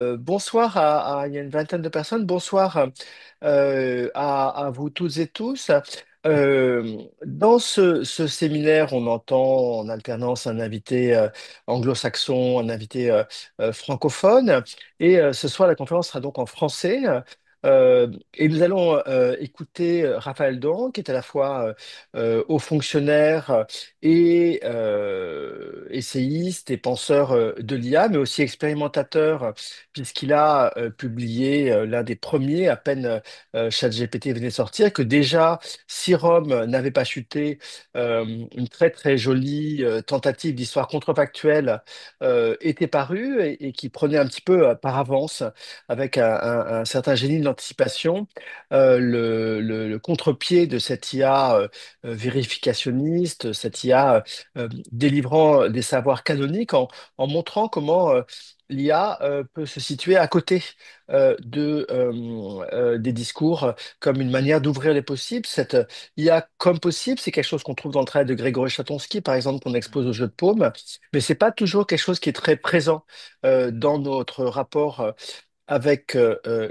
Bonsoir il y a une vingtaine de personnes. Bonsoir à vous toutes et tous. Dans ce séminaire, on entend en alternance un invité anglo-saxon, un invité francophone. Et ce soir, la conférence sera donc en français. Et nous allons écouter Raphaël Doran, qui est à la fois haut fonctionnaire et essayiste et penseur de l'IA, mais aussi expérimentateur puisqu'il a publié l'un des premiers, à peine ChatGPT venait de sortir, que déjà, si Rome n'avait pas chuté, une très très jolie tentative d'histoire contrefactuelle était parue et qui prenait un petit peu par avance, avec un certain génie de l'anticipation, le contre-pied de cette IA vérificationniste, cette IA délivrant des savoirs canoniques en montrant comment l'IA peut se situer à côté des discours comme une manière d'ouvrir les possibles. Cette IA comme possible, c'est quelque chose qu'on trouve dans le travail de Grégory Chatonsky, par exemple, qu'on expose au jeu de paume, mais c'est pas toujours quelque chose qui est très présent dans notre rapport avec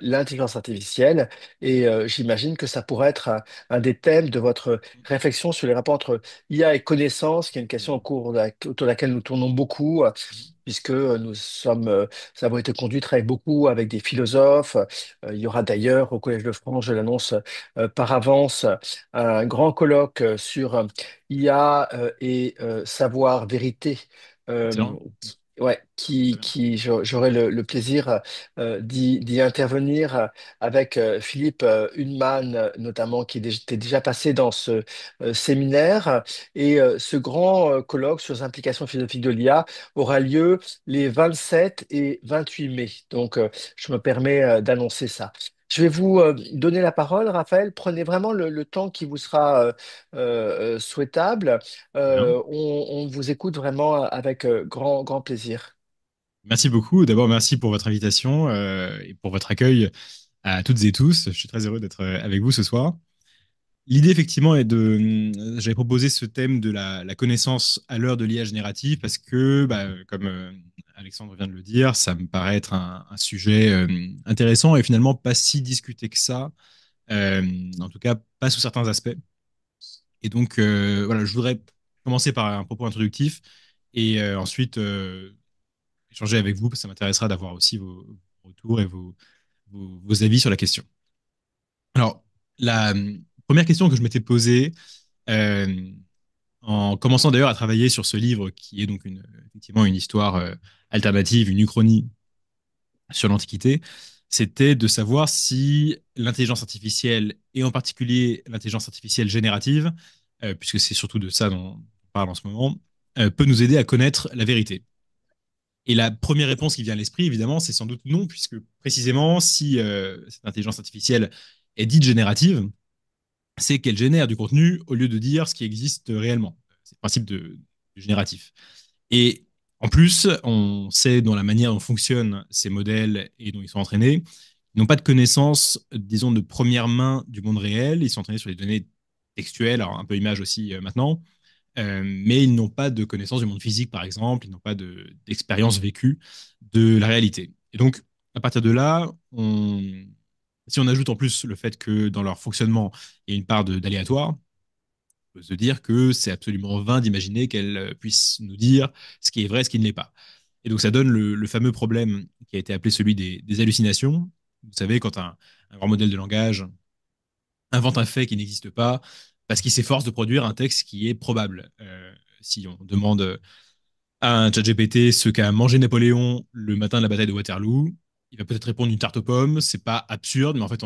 l'intelligence artificielle. Et j'imagine que ça pourrait être un des thèmes de votre réflexion sur les rapports entre IA et connaissance, qui est une question autour de laquelle nous tournons beaucoup, puisque nous avons été conduits, travailler beaucoup avec des philosophes. Il y aura d'ailleurs au Collège de France, je l'annonce par avance, un grand colloque sur IA et savoir, vérité. euh, Excellent. Ouais, Très bien. j'aurai le plaisir d'y intervenir avec Philippe Hunnemann, notamment, était déjà passé dans ce séminaire. Et ce grand colloque sur les implications philosophiques de l'IA aura lieu les 27 et 28 mai. Donc, je me permets d'annoncer ça. Je vais vous donner la parole, Raphaël. Prenez vraiment le temps qui vous sera souhaitable. Très bien. On vous écoute vraiment avec grand plaisir. Merci beaucoup. D'abord, merci pour votre invitation et pour votre accueil à toutes et tous. Je suis très heureux d'être avec vous ce soir. L'idée, effectivement, est j'avais proposé ce thème de la connaissance à l'heure de l'IA générative parce que, bah, comme Alexandre vient de le dire, ça me paraît être un sujet intéressant et finalement pas si discuté que ça, euh, en tout cas pas sous certains aspects. Et donc, voilà, je voudrais commencer par un propos introductif et ensuite échanger avec vous, parce que ça m'intéressera d'avoir aussi vos retours et vos avis sur la question. Alors, la première question que je m'étais posée, euh, en commençant d'ailleurs à travailler sur ce livre, qui est donc effectivement une histoire alternative, une uchronie sur l'Antiquité, c'était de savoir si l'intelligence artificielle, et en particulier l'intelligence artificielle générative, puisque c'est surtout de ça dont on parle en ce moment, peut nous aider à connaître la vérité. Et la première réponse qui vient à l'esprit, évidemment, c'est sans doute non, puisque précisément, si cette intelligence artificielle est dite générative, c'est qu'elle génère du contenu au lieu de dire ce qui existe réellement. C'est le principe du génératif. Et en plus, on sait dans la manière dont fonctionnent ces modèles et dont ils sont entraînés, ils n'ont pas de connaissance, disons, de première main du monde réel. Ils sont entraînés sur des données textuelles, alors un peu images aussi maintenant, mais ils n'ont pas de connaissance du monde physique, par exemple, ils n'ont pas d'expérience vécue de la réalité. Et donc, à partir de là, si on ajoute en plus le fait que dans leur fonctionnement, il y a une part d'aléatoire, on peut se dire que c'est absolument vain d'imaginer qu'elles puissent nous dire ce qui est vrai, ce qui ne l'est pas. Et donc, ça donne le fameux problème qui a été appelé celui des hallucinations. Vous savez, quand un grand modèle de langage invente un fait qui n'existe pas parce qu'il s'efforce de produire un texte qui est probable. Si on demande à un ChatGPT ce qu'a mangé Napoléon le matin de la bataille de Waterloo, il va peut-être répondre une tarte aux pommes. C'est pas absurde, mais en fait,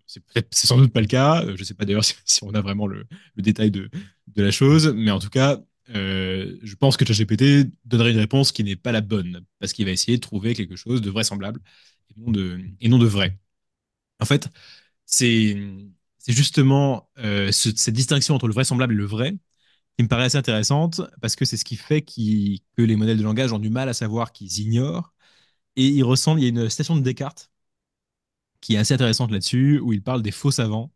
c'est sans doute pas le cas. Je sais pas d'ailleurs si on a vraiment le détail de la chose, mais en tout cas, je pense que ChatGPT donnerait une réponse qui n'est pas la bonne parce qu'il va essayer de trouver quelque chose de vraisemblable et non de vrai. En fait, c'est c'est justement cette distinction entre le vraisemblable et le vrai qui me paraît assez intéressante parce que c'est ce qui fait que les modèles de langage ont du mal à savoir qu'ils ignorent. Et il y a une citation de Descartes qui est assez intéressante là-dessus, où il parle des faux savants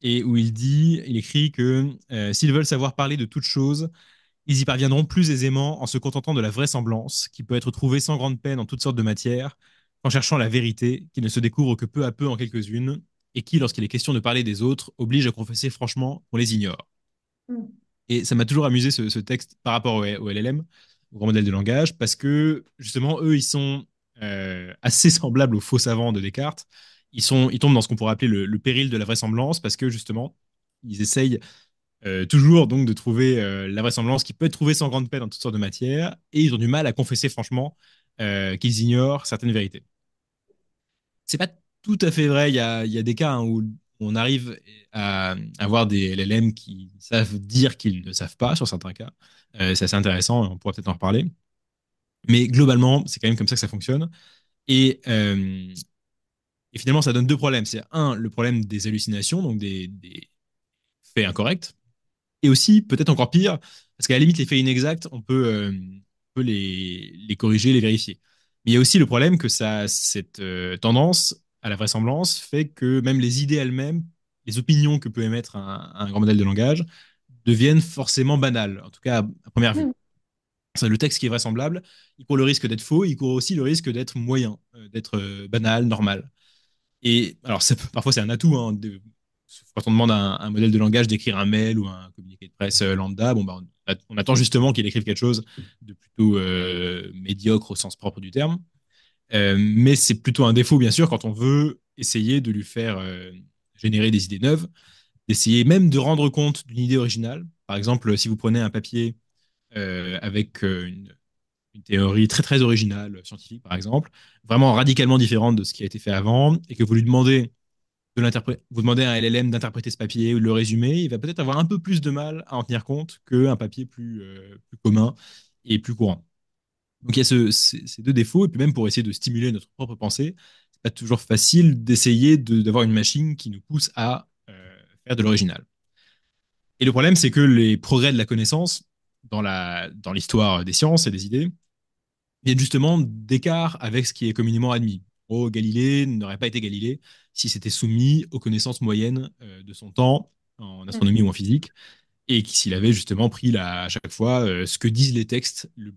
et où il écrit que s'ils veulent savoir parler de toute chose, ils y parviendront plus aisément en se contentant de la vraisemblance, qui peut être trouvée sans grande peine en toutes sortes de matières, qu'en cherchant la vérité, qu'il ne se découvre que peu à peu en quelques-unes, et qui, lorsqu'il est question de parler des autres, oblige à confesser franchement qu'on les ignore. Mm. Et ça m'a toujours amusé ce texte par rapport au LLM, au grand modèle de langage, parce que justement, eux, ils sont assez semblables aux faux savants de Descartes. Ils tombent dans ce qu'on pourrait appeler le péril de la vraisemblance, parce que justement, ils essayent toujours donc de trouver la vraisemblance qui peut être trouvée sans grande peine dans toutes sortes de matières, et ils ont du mal à confesser franchement qu'ils ignorent certaines vérités. C'est pas tout à fait vrai. Il y a des cas hein, où on arrive à avoir des LLM qui savent dire qu'ils ne savent pas sur certains cas. C'est assez intéressant, on pourra peut-être en reparler. Mais globalement, c'est quand même comme ça que ça fonctionne. Et, euh, et finalement, ça donne deux problèmes. C'est un, le problème des hallucinations, donc des faits incorrects. Et aussi, peut-être encore pire, parce qu'à la limite, les faits inexacts, on peut les corriger, les vérifier. Mais il y a aussi le problème que cette tendance à la vraisemblance fait que même les idées elles-mêmes, les opinions que peut émettre un grand modèle de langage, deviennent forcément banales, en tout cas à première vue. Mm. Le texte qui est vraisemblable, il court le risque d'être faux, il court aussi le risque d'être moyen, d'être banal, normal. Et alors, parfois, c'est un atout. Hein, quand on demande à un modèle de langage d'écrire un mail ou un communiqué de presse lambda, bon, bah, on attend justement qu'il écrive quelque chose de plutôt médiocre au sens propre du terme. Mais c'est plutôt un défaut, bien sûr, quand on veut essayer de lui faire générer des idées neuves, d'essayer même de rendre compte d'une idée originale. Par exemple, si vous prenez un papier avec une théorie très très originale, scientifique par exemple, vraiment radicalement différente de ce qui a été fait avant, et que vous lui demandez vous demandez à un LLM d'interpréter ce papier ou de le résumer, il va peut-être avoir un peu plus de mal à en tenir compte qu'un papier plus commun et plus courant. Donc il y a ces deux défauts, et puis même pour essayer de stimuler notre propre pensée, c'est pas toujours facile d'essayer d'avoir une machine qui nous pousse à faire de l'original. Et le problème, c'est que les progrès de la connaissance dans l'histoire des sciences et des idées viennent justement d'écart avec ce qui est communément admis. Oh, Galilée n'aurait pas été Galilée si c'était soumis aux connaissances moyennes de son temps en astronomie ou en physique, et s'il avait justement pris à chaque fois ce que disent les textes le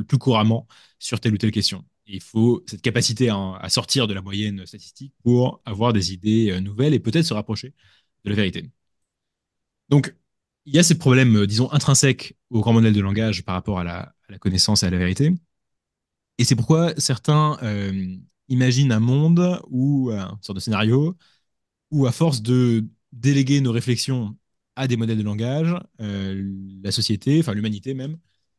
plus couramment sur telle ou telle question. Et il faut cette capacité à sortir de la moyenne statistique pour avoir des idées nouvelles et peut-être se rapprocher de la vérité. Donc, il y a ces problèmes, disons, intrinsèques au grand modèle de langage par rapport à la connaissance et à la vérité. Et c'est pourquoi certains imaginent un monde ou une sorte de scénario où, à force de déléguer nos réflexions à des modèles de langage, la société, enfin l'humanité même,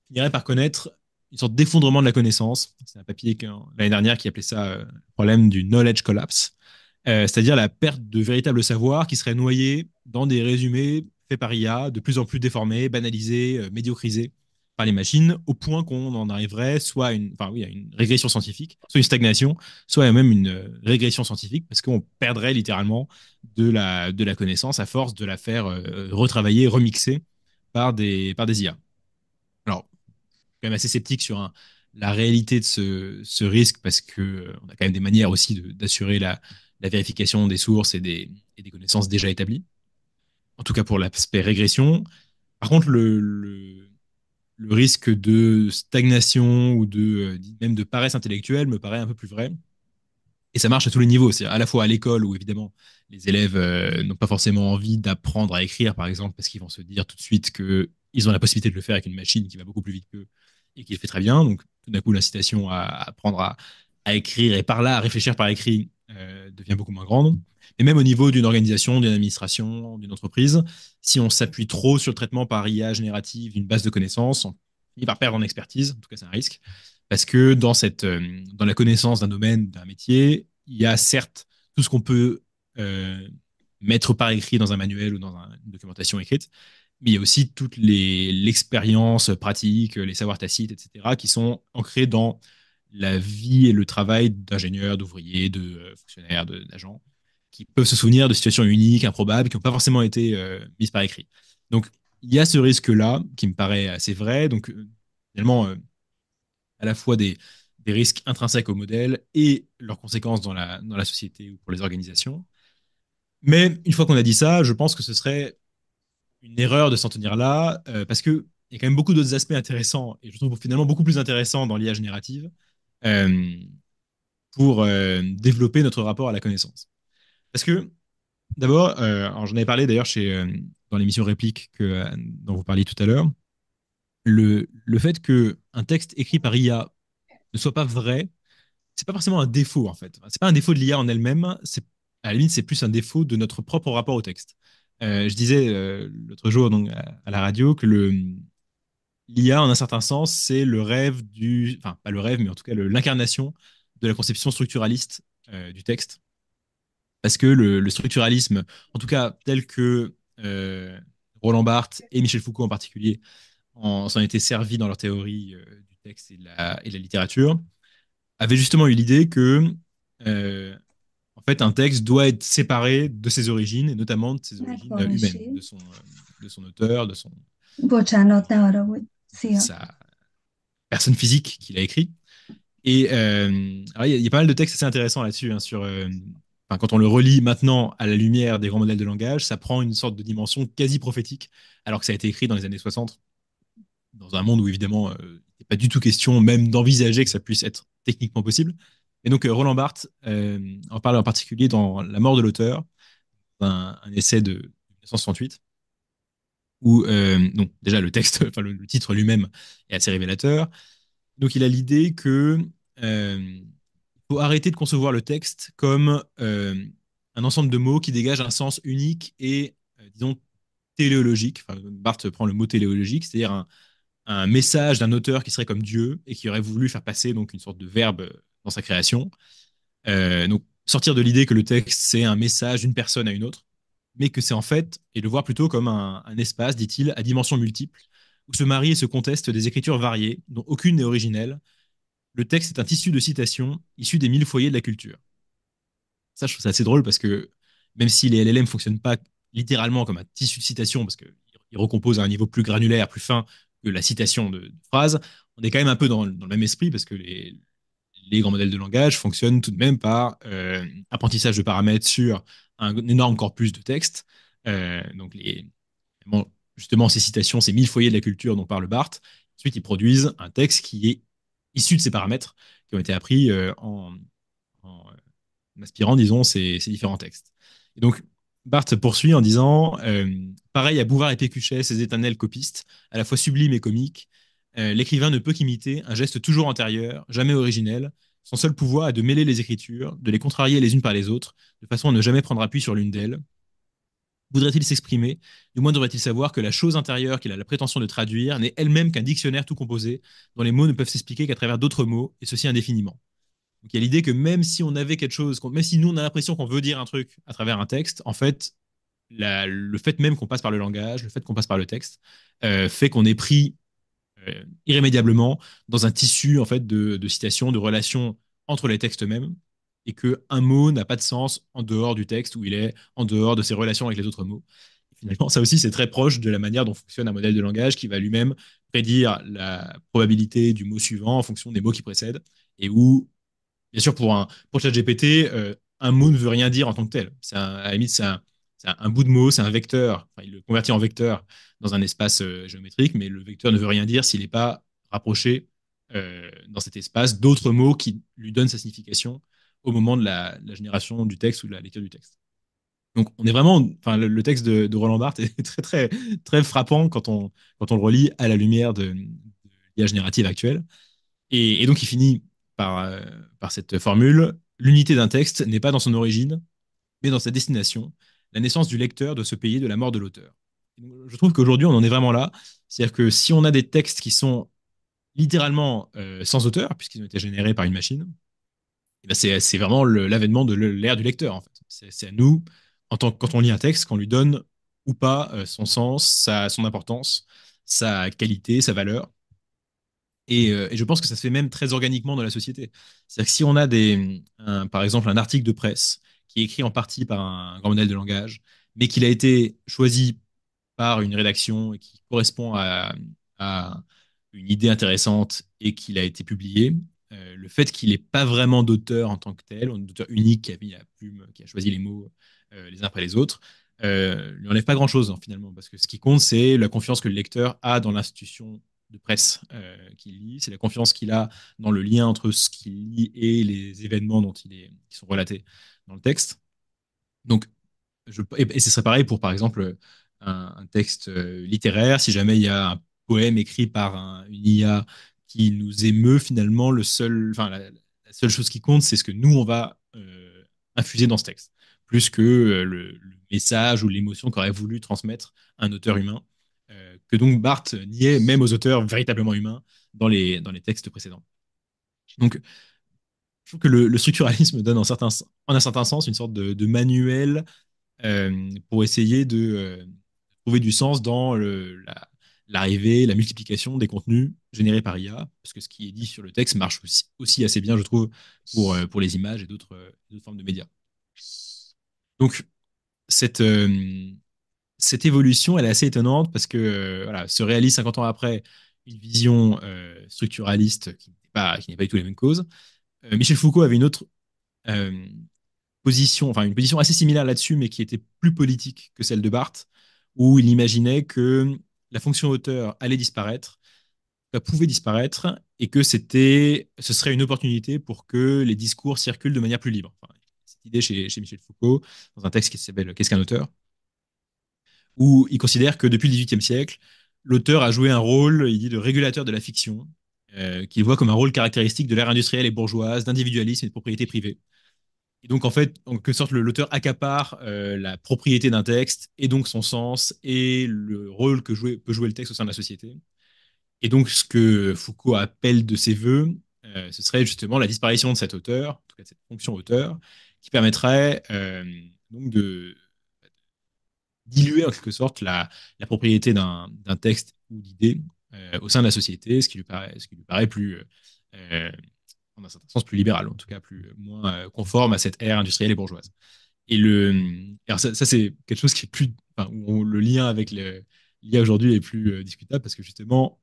finirait par connaître une sorte d'effondrement de la connaissance. C'est un papier l'année dernière qui appelait ça le problème du knowledge collapse, c'est-à-dire la perte de véritable savoir qui serait noyé dans des résumés faits par IA, de plus en plus déformés, banalisés, médiocrisés par les machines, au point qu'on en arriverait soit à une régression scientifique, soit une stagnation, soit même une régression scientifique, parce qu'on perdrait littéralement de la connaissance à force de la faire retravailler, remixer par des IA. Alors, quand même assez sceptique sur la réalité de ce risque parce que on a quand même des manières aussi d'assurer la vérification des sources et des connaissances déjà établies. En tout cas pour l'aspect régression. Par contre, le risque de stagnation ou même de paresse intellectuelle me paraît un peu plus vrai. Et ça marche à tous les niveaux. C'est à la fois à l'école où évidemment les élèves n'ont pas forcément envie d'apprendre à écrire, par exemple, parce qu'ils vont se dire tout de suite qu'ils ont la possibilité de le faire avec une machine qui va beaucoup plus vite qu'eux et qui le fait très bien. Donc tout d'un coup, l'incitation à apprendre à écrire et par là à réfléchir par écrit devient beaucoup moins grande. Et même au niveau d'une organisation, d'une administration, d'une entreprise, si on s'appuie trop sur le traitement par IA générative d'une base de connaissances, on finit par perdre en expertise. En tout cas, c'est un risque. Parce que dans la connaissance d'un domaine, d'un métier, il y a certes tout ce qu'on peut euh, mettre par écrit dans un manuel ou dans une documentation écrite, mais il y a aussi toute l'expérience pratique, les savoirs tacites, etc., qui sont ancrés dans la vie et le travail d'ingénieurs, d'ouvriers, de fonctionnaires, d'agents, qui peuvent se souvenir de situations uniques, improbables, qui n'ont pas forcément été mises par écrit. Donc, il y a ce risque-là qui me paraît assez vrai. Donc, finalement, à la fois des risques intrinsèques au modèle et leurs conséquences dans la société ou pour les organisations. Mais une fois qu'on a dit ça, je pense que ce serait une erreur de s'en tenir là, parce qu'il y a quand même beaucoup d'autres aspects intéressants, et je trouve finalement beaucoup plus intéressants dans l'IA générative, euh, pour développer notre rapport à la connaissance. Parce que, d'abord, alors j'en avais parlé d'ailleurs dans l'émission Réplique dont vous parliez tout à l'heure, le fait qu'un texte écrit par IA ne soit pas vrai, c'est pas forcément un défaut en fait. C'est pas un défaut de l'IA en elle-même, c'est à la limite c'est plus un défaut de notre propre rapport au texte. Je disais l'autre jour donc, à la radio que l'IA en un certain sens c'est le rêve enfin pas le rêve mais en tout cas l'incarnation de la conception structuraliste du texte. Parce que le structuralisme, en tout cas tel que Roland Barthes et Michel Foucault en particulier s'en étaient servis dans leur théorie du texte et de la littérature, avait justement eu l'idée que euh, en fait, un texte doit être séparé de ses origines, et notamment de ses origines humaines, megvalósi. de son auteur, Bocsánat, ne arra, hogy de szia. sa personne physique qu'il a écrit. Et alors, il y a pas mal de textes assez intéressants là-dessus, hein, enfin, quand on le relit maintenant à la lumière des grands modèles de langage, ça prend une sorte de dimension quasi prophétique, alors que ça a été écrit dans les années 60, dans un monde où évidemment, il n'est pas du tout question même d'envisager que ça puisse être techniquement possible. Et donc, Roland Barthes en parle en particulier dans La mort de l'auteur, un essai de 1968, où donc, déjà le texte, enfin, le titre lui-même est assez révélateur. Donc, il a l'idée que faut arrêter de concevoir le texte comme un ensemble de mots qui dégagent un sens unique et, disons, téléologique. Enfin, Barthes prend le mot téléologique, c'est-à-dire un message d'un auteur qui serait comme Dieu et qui aurait voulu faire passer donc une sorte de verbe dans sa création. Donc sortir de l'idée que le texte c'est un message d'une personne à une autre, mais que c'est en fait, et le voir plutôt comme un espace, dit-il, à dimensions multiples, où se marient et se contestent des écritures variées, dont aucune n'est originelle. Le texte est un tissu de citations issu des mille foyers de la culture. Ça, je trouve ça assez drôle parce que même si les LLM ne fonctionnent pas littéralement comme un tissu de citation, parce qu'ils recomposent à un niveau plus granulaire, plus fin que la citation de phrases, on est quand même un peu dans le même esprit parce que les grands modèles de langage fonctionnent tout de même par apprentissage de paramètres sur un énorme corpus de texte. Donc, bon, justement, ces citations, ces mille foyers de la culture dont parle Barthes, ensuite, ils produisent un texte qui est issu de ces paramètres qui ont été appris en aspirant, disons, ces différents textes. Et donc, Barthes poursuit en disant pareil à Bouvard et Pécuchet, ces éternels copistes, à la fois sublimes et comiques, l'écrivain ne peut qu'imiter un geste toujours antérieur, jamais originel. Son seul pouvoir est de mêler les écritures, de les contrarier les unes par les autres, de façon à ne jamais prendre appui sur l'une d'elles. Voudrait-il s'exprimer, du moins devrait-il savoir que la chose intérieure qu'il a la prétention de traduire n'est elle-même qu'un dictionnaire tout composé, dont les mots ne peuvent s'expliquer qu'à travers d'autres mots, et ceci indéfiniment. Donc il y a l'idée que même si on avait quelque chose, même si nous on a l'impression qu'on veut dire un truc à travers un texte, en fait, le fait même qu'on passe par le langage, le fait qu'on passe par le texte, fait qu'on est pris irrémédiablement dans un tissu en fait de citations, de relations entre les textes eux-mêmes, et que un mot n'a pas de sens en dehors du texte où il est en dehors de ses relations avec les autres mots. Et finalement, ça aussi, c'est très proche de la manière dont fonctionne un modèle de langage qui va lui-même prédire la probabilité du mot suivant en fonction des mots qui précèdent, et où, bien sûr, pour ChatGPT, un mot ne veut rien dire en tant que tel. À la limite, c'est un bout de mot, c'est un vecteur. Enfin, il le convertit en vecteur dans un espace géométrique, mais le vecteur ne veut rien dire s'il n'est pas rapproché dans cet espace d'autres mots qui lui donnent sa signification au moment de la génération du texte ou de la lecture du texte. Donc, on est vraiment, enfin, le texte de Roland Barthes est très, très, très frappant quand on le relit à la lumière de l'IA générative actuelle. Et donc, il finit par cette formule. L'unité d'un texte n'est pas dans son origine, mais dans sa destination. La naissance du lecteur doit se payer de la mort de l'auteur. Je trouve qu'aujourd'hui, on en est vraiment là. C'est-à-dire que si on a des textes qui sont littéralement sans auteur, puisqu'ils ont été générés par une machine, eh ben c'est vraiment l'avènement de l'ère du lecteur, en fait. C'est à nous, quand on lit un texte, qu'on lui donne ou pas son sens, son importance, sa qualité, sa valeur. Et je pense que ça se fait même très organiquement dans la société. C'est-à-dire que si on a par exemple un article de presse qui est écrit en partie par un grand modèle de langage, mais qu'il a été choisi par une rédaction et qui correspond à une idée intéressante et qu'il a été publié, le fait qu'il n'ait pas vraiment d'auteur en tant que tel, un auteur unique qui a mis la plume, qui a choisi les mots les uns après les autres, lui enlève pas grand-chose hein, finalement, parce que ce qui compte, c'est la confiance que le lecteur a dans l'institution de presse qu'il lit, c'est la confiance qu'il a dans le lien entre ce qu'il lit et les événements qui sont relatés dans le texte. Donc, et ce serait pareil pour, par exemple, un texte littéraire. Si jamais il y a un poème écrit par une IA qui nous émeut, finalement, la seule chose qui compte, c'est ce que nous, on va infuser dans ce texte, plus que le message ou l'émotion qu'aurait voulu transmettre un auteur humain, que donc Barthes niait même aux auteurs véritablement humains dans les textes précédents. Donc, je trouve que le structuralisme donne en un certain sens une sorte de manuel pour essayer de trouver du sens dans l'arrivée, la multiplication des contenus générés par IA, parce que ce qui est dit sur le texte marche aussi assez bien, je trouve, pour les images et d'autres formes de médias. Donc, cette, euh, cette évolution, elle est assez étonnante parce que voilà, se réalise 50 ans après une vision structuraliste qui n'est pas du tout les mêmes causes. Michel Foucault avait une autre euh, position, enfin une position assez similaire là-dessus, mais qui était plus politique que celle de Barthes, où il imaginait que la fonction auteur allait disparaître, pouvait disparaître, et que ce serait une opportunité pour que les discours circulent de manière plus libre. Enfin, cette idée chez Michel Foucault, dans un texte qui s'appelle Qu'est-ce qu'un auteur, où il considère que depuis le XVIIIe siècle, l'auteur a joué un rôle, il dit, de régulateur de la fiction, qu'il voit comme un rôle caractéristique de l'ère industrielle et bourgeoise, d'individualisme et de propriété privée. Et donc, en fait, en quelque sorte, l'auteur accapare la propriété d'un texte et donc son sens et le rôle peut jouer le texte au sein de la société. Et donc, ce que Foucault appelle de ses voeux, ce serait justement la disparition de cet auteur, en tout cas de cette fonction auteur, qui permettrait donc de diluer en quelque sorte la propriété d'un texte ou d'idée au sein de la société, ce qui lui paraît plus, euh, en un certain sens, plus libéral, en tout cas moins conforme à cette ère industrielle et bourgeoise. Alors ça c'est quelque chose qui est plus, enfin, où le lien avec l'IA aujourd'hui est plus discutable parce que justement,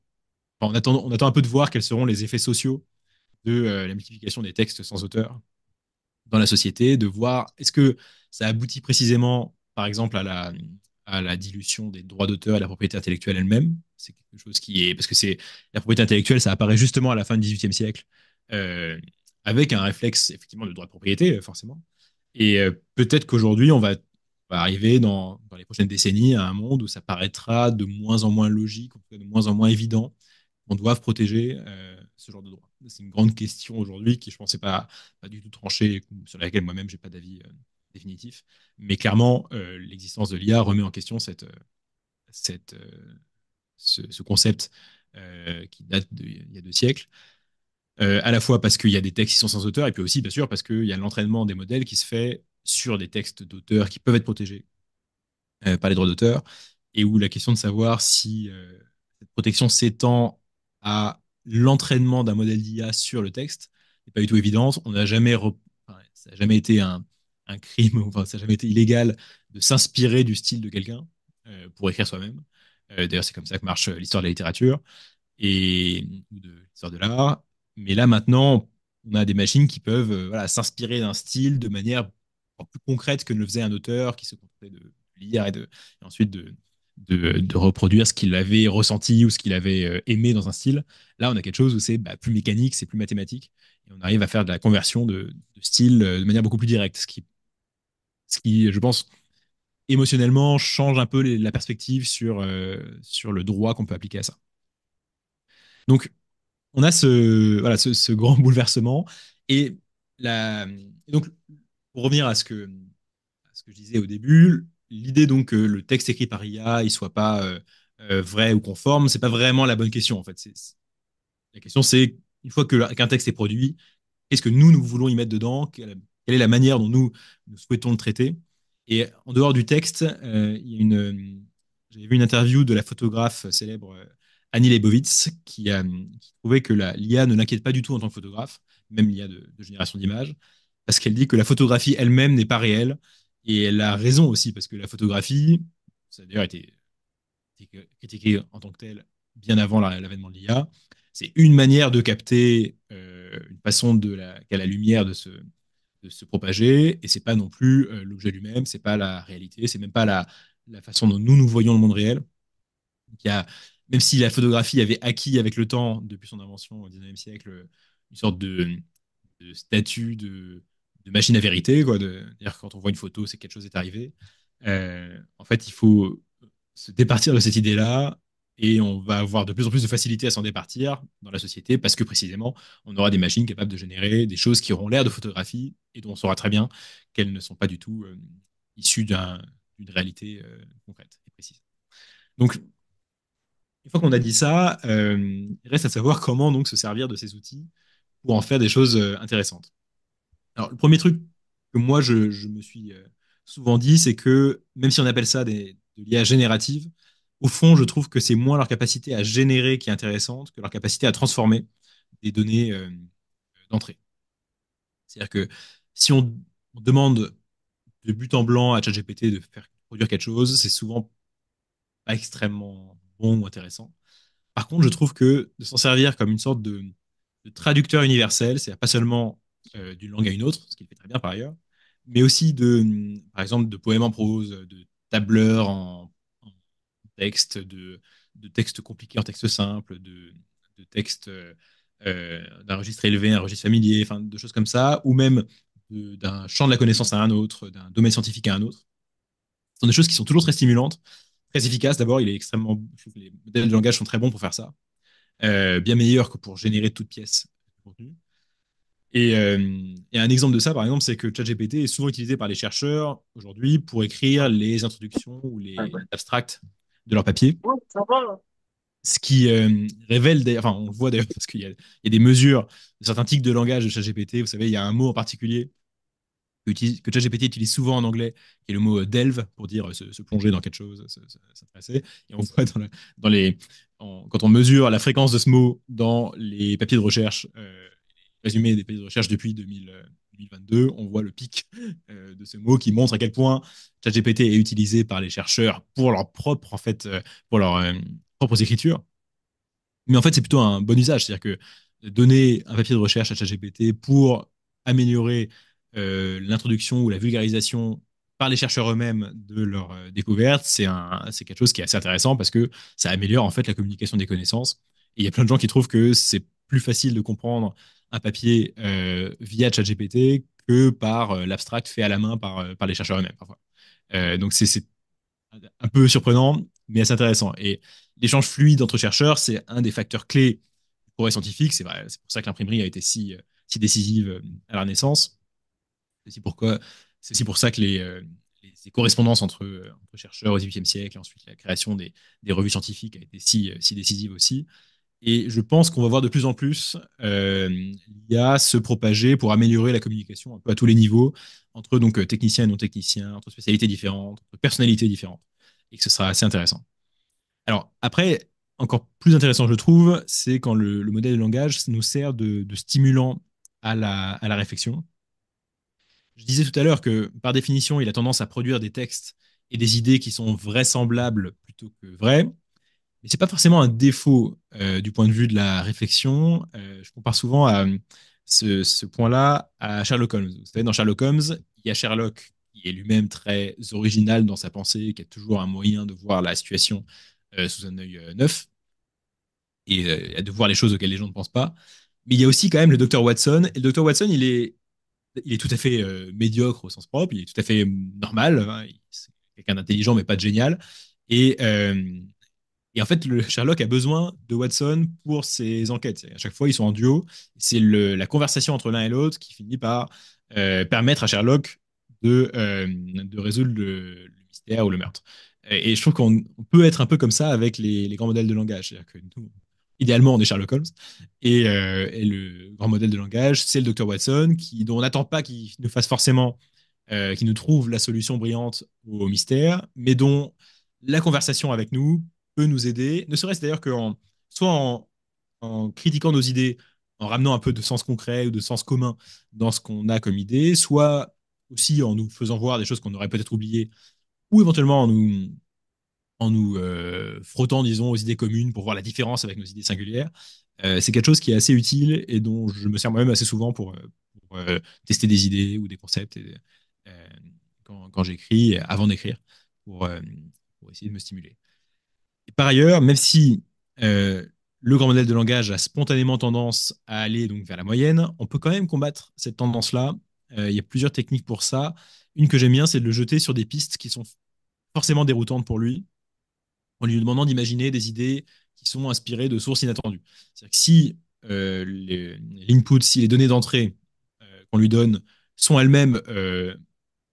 enfin, on attend un peu de voir quels seront les effets sociaux de la multiplication des textes sans auteur dans la société, de voir est-ce que ça aboutit précisément, par exemple, à la dilution des droits d'auteur et la propriété intellectuelle elle-même. C'est quelque chose qui est, parce que c'est la propriété intellectuelle, ça apparaît justement à la fin du XVIIIe siècle, euh, avec un réflexe effectivement de droit de propriété, forcément. Et peut-être qu'aujourd'hui, on va arriver dans les prochaines décennies à un monde où ça paraîtra de moins en moins logique, en tout cas de moins en moins évident qu'on doive protéger ce genre de droit. C'est une grande question aujourd'hui qui, je pense, n'est pas du tout tranchée, sur laquelle moi-même, j'ai pas d'avis définitif. Mais clairement, l'existence de l'IA remet en question cette, ce concept qui date d'il y a 2 siècles. À la fois parce qu'il y a des textes qui sont sans auteur, et puis aussi, bien sûr, parce qu'il y a l'entraînement des modèles qui se fait sur des textes d'auteurs qui peuvent être protégés par les droits d'auteur, et où la question de savoir si cette protection s'étend à l'entraînement d'un modèle d'IA sur le texte n'est pas du tout évidente. Enfin, ça n'a jamais été un crime, enfin, ça n'a jamais été illégal de s'inspirer du style de quelqu'un pour écrire soi-même. D'ailleurs, c'est comme ça que marche l'histoire de la littérature ou de l'histoire de l'art. Mais là, maintenant, on a des machines qui peuvent voilà, s'inspirer d'un style de manière encore plus concrète que ne le faisait un auteur qui se contentait de lire et ensuite de reproduire ce qu'il avait ressenti ou ce qu'il avait aimé dans un style. Là, on a quelque chose où c'est plus mécanique, c'est plus mathématique, et on arrive à faire de la conversion de style de manière beaucoup plus directe, ce qui, je pense, émotionnellement, change un peu la perspective sur le droit qu'on peut appliquer à ça. Donc, on a voilà, ce grand bouleversement. Et, et donc, pour revenir à ce que je disais au début, l'idée donc que le texte écrit par IA il soit pas vrai ou conforme, c'est pas vraiment la bonne question en fait. La question c'est une fois qu'un texte est produit, qu'est-ce que nous voulons y mettre dedans? Quelle est la manière dont nous souhaitons le traiter? Et en dehors du texte, j'avais vu une interview de la photographe célèbre Annie Leibovitz qui trouvait que l'IA ne l'inquiète pas du tout en tant que photographe, même l'IA de génération d'images, parce qu'elle dit que la photographie elle-même n'est pas réelle. Et elle a raison aussi, parce que la photographie, ça a d'ailleurs été critiqué en tant que tel bien avant l'avènement de l'IA, c'est une manière de capter une façon qu'a la lumière de se propager, et c'est pas non plus l'objet lui-même, c'est pas la réalité, c'est même pas la façon dont nous voyons le monde réel. Donc, il y a même si la photographie avait acquis avec le temps, depuis son invention au 19e siècle, une sorte de statut de machine à vérité, quoi. C'est-à-dire que quand on voit une photo, c'est que quelque chose est arrivé. En fait, il faut se départir de cette idée-là et on va avoir de plus en plus de facilité à s'en départir dans la société parce que précisément, on aura des machines capables de générer des choses qui auront l'air de photographie et dont on saura très bien qu'elles ne sont pas du tout issues d'une réalité concrète et précise. Donc, une fois qu'on a dit ça, il reste à savoir comment donc se servir de ces outils pour en faire des choses intéressantes. Alors, le premier truc que moi, je me suis souvent dit, c'est que même si on appelle ça de l'IA générative, au fond, je trouve que c'est moins leur capacité à générer qui est intéressante que leur capacité à transformer des données d'entrée. C'est-à-dire que si on demande de but en blanc à ChatGPT de faire produire quelque chose, c'est souvent pas extrêmement bon ou intéressant. Par contre, je trouve que de s'en servir comme une sorte de traducteur universel, c'est-à-dire pas seulement d'une langue à une autre, ce qu'il fait très bien par ailleurs, mais aussi par exemple, de poèmes en prose, de tableurs en texte, de textes compliqués en texte simple, de textes d'un registre élevé à un registre familier, enfin, de choses comme ça, ou même d'un champ de la connaissance à un autre, d'un domaine scientifique à un autre. Ce sont des choses qui sont toujours très stimulantes, très efficaces. D'abord, il est extrêmement, je trouve que les modèles de langage sont très bons pour faire ça, bien meilleur que pour générer de toutes pièces du contenu. Et un exemple de ça, par exemple, c'est que ChatGPT est souvent utilisé par les chercheurs aujourd'hui pour écrire les introductions ou les abstracts de leur papier. Ce qui révèle, d'ailleurs, enfin, on le voit d'ailleurs parce qu'il y a des mesures de certains types de langage de ChatGPT. Vous savez, il y a un mot en particulier que ChatGPT utilise souvent en anglais, qui est le mot delve pour dire se plonger dans quelque chose, s'intéresser. Et on voit quand on mesure la fréquence de ce mot dans les papiers de recherche, résumés des papiers de recherche depuis 2022, on voit le pic de ce mot qui montre à quel point ChatGPT est utilisé par les chercheurs pour leur propre, en fait, pour leurs propres écritures. Mais en fait, c'est plutôt un bon usage. C'est-à-dire que donner un papier de recherche à ChatGPT pour améliorer l'introduction ou la vulgarisation par les chercheurs eux-mêmes de leur découverte, c'est quelque chose qui est assez intéressant parce que ça améliore en fait la communication des connaissances. Et il y a plein de gens qui trouvent que c'est plus facile de comprendre un papier via ChatGPT que par l'abstract fait à la main par les chercheurs eux-mêmes parfois. Donc c'est un peu surprenant, mais assez intéressant. Et l'échange fluide entre chercheurs, c'est un des facteurs clés du progrès scientifique. C'est vrai, c'est pour ça que l'imprimerie a été si décisive à la Renaissance. C'est aussi pour ça que les correspondances entre chercheurs au XVIIIe siècle, et ensuite la création des revues scientifiques a été si décisive aussi. Et je pense qu'on va voir de plus en plus l'IA se propager pour améliorer la communication un peu à tous les niveaux, entre donc techniciens et non techniciens, entre spécialités différentes, entre personnalités différentes, et que ce sera assez intéressant. Alors après, encore plus intéressant je trouve, c'est quand le modèle de langage nous sert de stimulant à la réflexion. Je disais tout à l'heure que par définition, il a tendance à produire des textes et des idées qui sont vraisemblables plutôt que vraies. Mais c'est pas forcément un défaut du point de vue de la réflexion. Je compare souvent à ce point-là à Sherlock Holmes. Vous savez, dans Sherlock Holmes, il y a Sherlock qui est lui-même très original dans sa pensée, qui a toujours un moyen de voir la situation sous un œil neuf et de voir les choses auxquelles les gens ne pensent pas. Mais il y a aussi quand même le docteur Watson. Et le docteur Watson, il est tout à fait médiocre au sens propre, il est tout à fait normal. Hein, c'est quelqu'un d'intelligent, mais pas de génial. Et, euh, et en fait, le Sherlock a besoin de Watson pour ses enquêtes. À chaque fois, ils sont en duo. C'est la conversation entre l'un et l'autre qui finit par permettre à Sherlock de résoudre le mystère ou le meurtre. Et je trouve qu'on peut être un peu comme ça avec les grands modèles de langage. C'est-à-dire que nous, idéalement, on est Sherlock Holmes. Et le grand modèle de langage, c'est le docteur Watson, dont on n'attend pas qu'il nous fasse forcément, qu'il nous trouve la solution brillante au mystère, mais dont la conversation avec nous peut nous aider, ne serait-ce d'ailleurs soit en critiquant nos idées, en ramenant un peu de sens concret ou de sens commun dans ce qu'on a comme idée, soit aussi en nous faisant voir des choses qu'on aurait peut-être oubliées, ou éventuellement en nous frottant, disons, aux idées communes pour voir la différence avec nos idées singulières. C'est quelque chose qui est assez utile et dont je me sers moi-même assez souvent pour tester des idées ou des concepts euh, quand j'écris, avant d'écrire, pour, pour essayer de me stimuler. Et par ailleurs, même si euh, le grand modèle de langage a spontanément tendance à aller donc vers la moyenne. On peut quand même combattre cette tendance-là. Il y a plusieurs techniques pour ça. Une que j'aime bien, c'est de le jeter sur des pistes qui sont forcément déroutantes pour lui, en lui demandant d'imaginer des idées qui sont inspirées de sources inattendues. C'est-à-dire que si l'input, si les données d'entrée qu'on lui donne sont elles-mêmes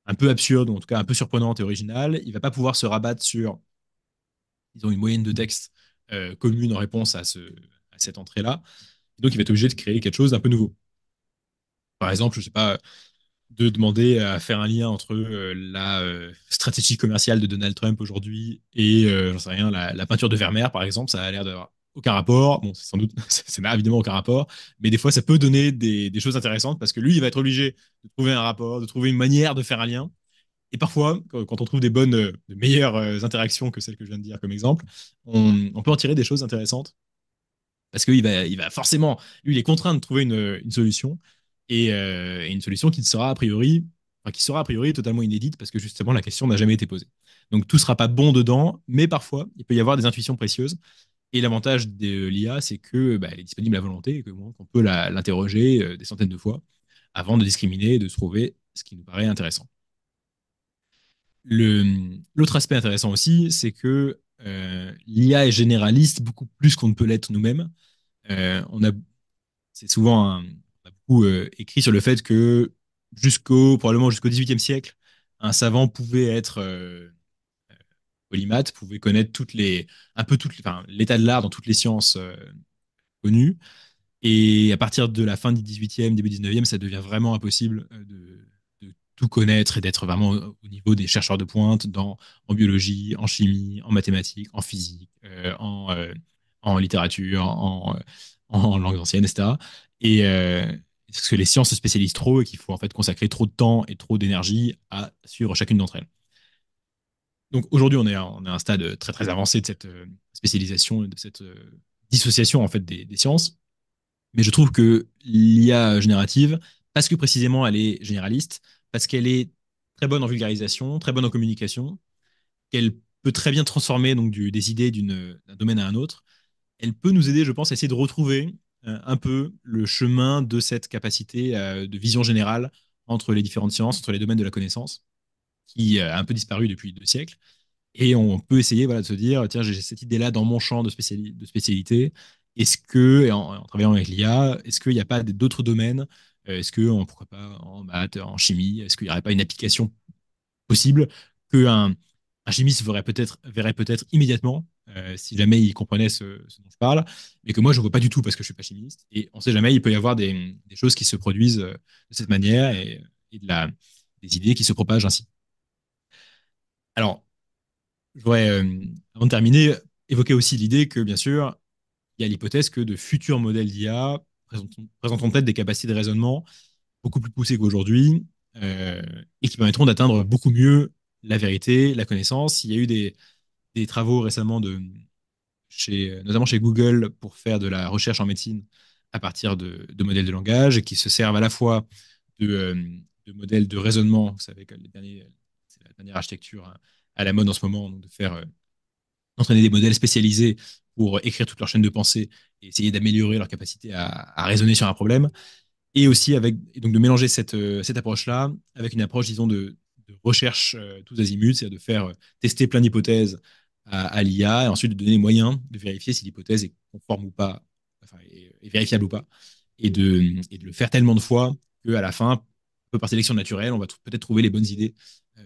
un peu absurdes, ou en tout cas un peu surprenantes et originales, il ne va pas pouvoir se rabattre sur, disons, une moyenne de texte commune en réponse à cette entrée-là. Et donc, il va être obligé de créer quelque chose d'un peu nouveau. Par exemple, je ne sais pas, de demander à faire un lien entre la stratégie commerciale de Donald Trump aujourd'hui et, j'en sais rien, la peinture de Vermeer, par exemple, ça a l'air d'avoir aucun rapport. Bon, sans doute, ça n'a évidemment aucun rapport, mais des fois, ça peut donner des choses intéressantes parce que lui, il va être obligé de trouver un rapport, de trouver une manière de faire un lien. Et parfois, quand on trouve des bonnes, de meilleures interactions que celles que je viens de dire comme exemple, on peut en tirer des choses intéressantes parce qu'il va forcément, lui, il est contraint de trouver une solution et une solution qui sera a priori, enfin, qui sera a priori totalement inédite parce que justement la question n'a jamais été posée. Donc tout sera pas bon dedans, mais parfois il peut y avoir des intuitions précieuses. Et l'avantage de l'IA, c'est que bah, elle est disponible à volonté et qu'on peut l'interroger des centaines de fois avant de discriminer et de se trouver ce qui nous paraît intéressant. L'autre aspect intéressant aussi, c'est que l'IA est généraliste beaucoup plus qu'on ne peut l'être nous-mêmes. On a c'est souvent on a beaucoup écrit sur le fait que probablement jusqu'au XVIIIe siècle, un savant pouvait être polymathe, pouvait connaître un peu enfin, l'état de l'art dans toutes les sciences connues. Et à partir de la fin du XVIIIe, début XIXe, ça devient vraiment impossible de tout connaître et d'être vraiment au niveau des chercheurs de pointe en biologie, en chimie, en mathématiques, en physique, en littérature, en langues anciennes, etc. Et parce que les sciences se spécialisent trop et qu'il faut en fait consacrer trop de temps et trop d'énergie à suivre chacune d'entre elles. Donc aujourd'hui, on est à un stade très très avancé de cette spécialisation, de cette dissociation en fait des sciences. Mais je trouve que l'IA générative, parce que précisément elle est généraliste, parce qu'elle est très bonne en vulgarisation, très bonne en communication, qu'elle peut très bien transformer donc des idées d'un domaine à un autre, elle peut nous aider, je pense, à essayer de retrouver un peu le chemin de cette capacité de vision générale entre les différentes sciences, entre les domaines de la connaissance, qui a un peu disparu depuis 2 siècles. Et on peut essayer voilà, de se dire, tiens, j'ai cette idée-là dans mon champ de spécialité. Est-ce que, en travaillant avec l'IA, est-ce qu'il n'y a pas d'autres domaines? Est-ce que, pourquoi pas, en maths, en chimie, est-ce qu'il n'y aurait pas une application possible qu'un chimiste verrait peut-être immédiatement, si jamais il comprenait ce dont je parle, mais que moi, je ne vois pas du tout parce que je ne suis pas chimiste. Et on ne sait jamais, il peut y avoir des choses qui se produisent de cette manière et des idées qui se propagent ainsi. Alors, je voudrais, avant de terminer, évoquer aussi l'idée que, bien sûr, il y a l'hypothèse que de futurs modèles d'IA présenteront peut-être des capacités de raisonnement beaucoup plus poussées qu'aujourd'hui et qui permettront d'atteindre beaucoup mieux la vérité, la connaissance. Il y a eu des travaux récemment notamment chez Google pour faire de la recherche en médecine à partir de modèles de langage et qui se servent à la fois de, euh, de modèles de raisonnement. Vous savez que c'est la dernière architecture à la mode en ce moment, donc de faire entraîner des modèles spécialisés pour écrire toute leur chaîne de pensée et essayer d'améliorer leur capacité à raisonner sur un problème. Et aussi et donc de mélanger cette approche-là avec une approche, disons, de recherche tous azimuts, c'est-à-dire de faire tester plein d'hypothèses à l'IA et ensuite de donner les moyens de vérifier si l'hypothèse est conforme ou pas, enfin, est vérifiable ou pas, et de le faire tellement de fois qu'à la fin, un peu par sélection naturelle, on va peut-être trouver les bonnes idées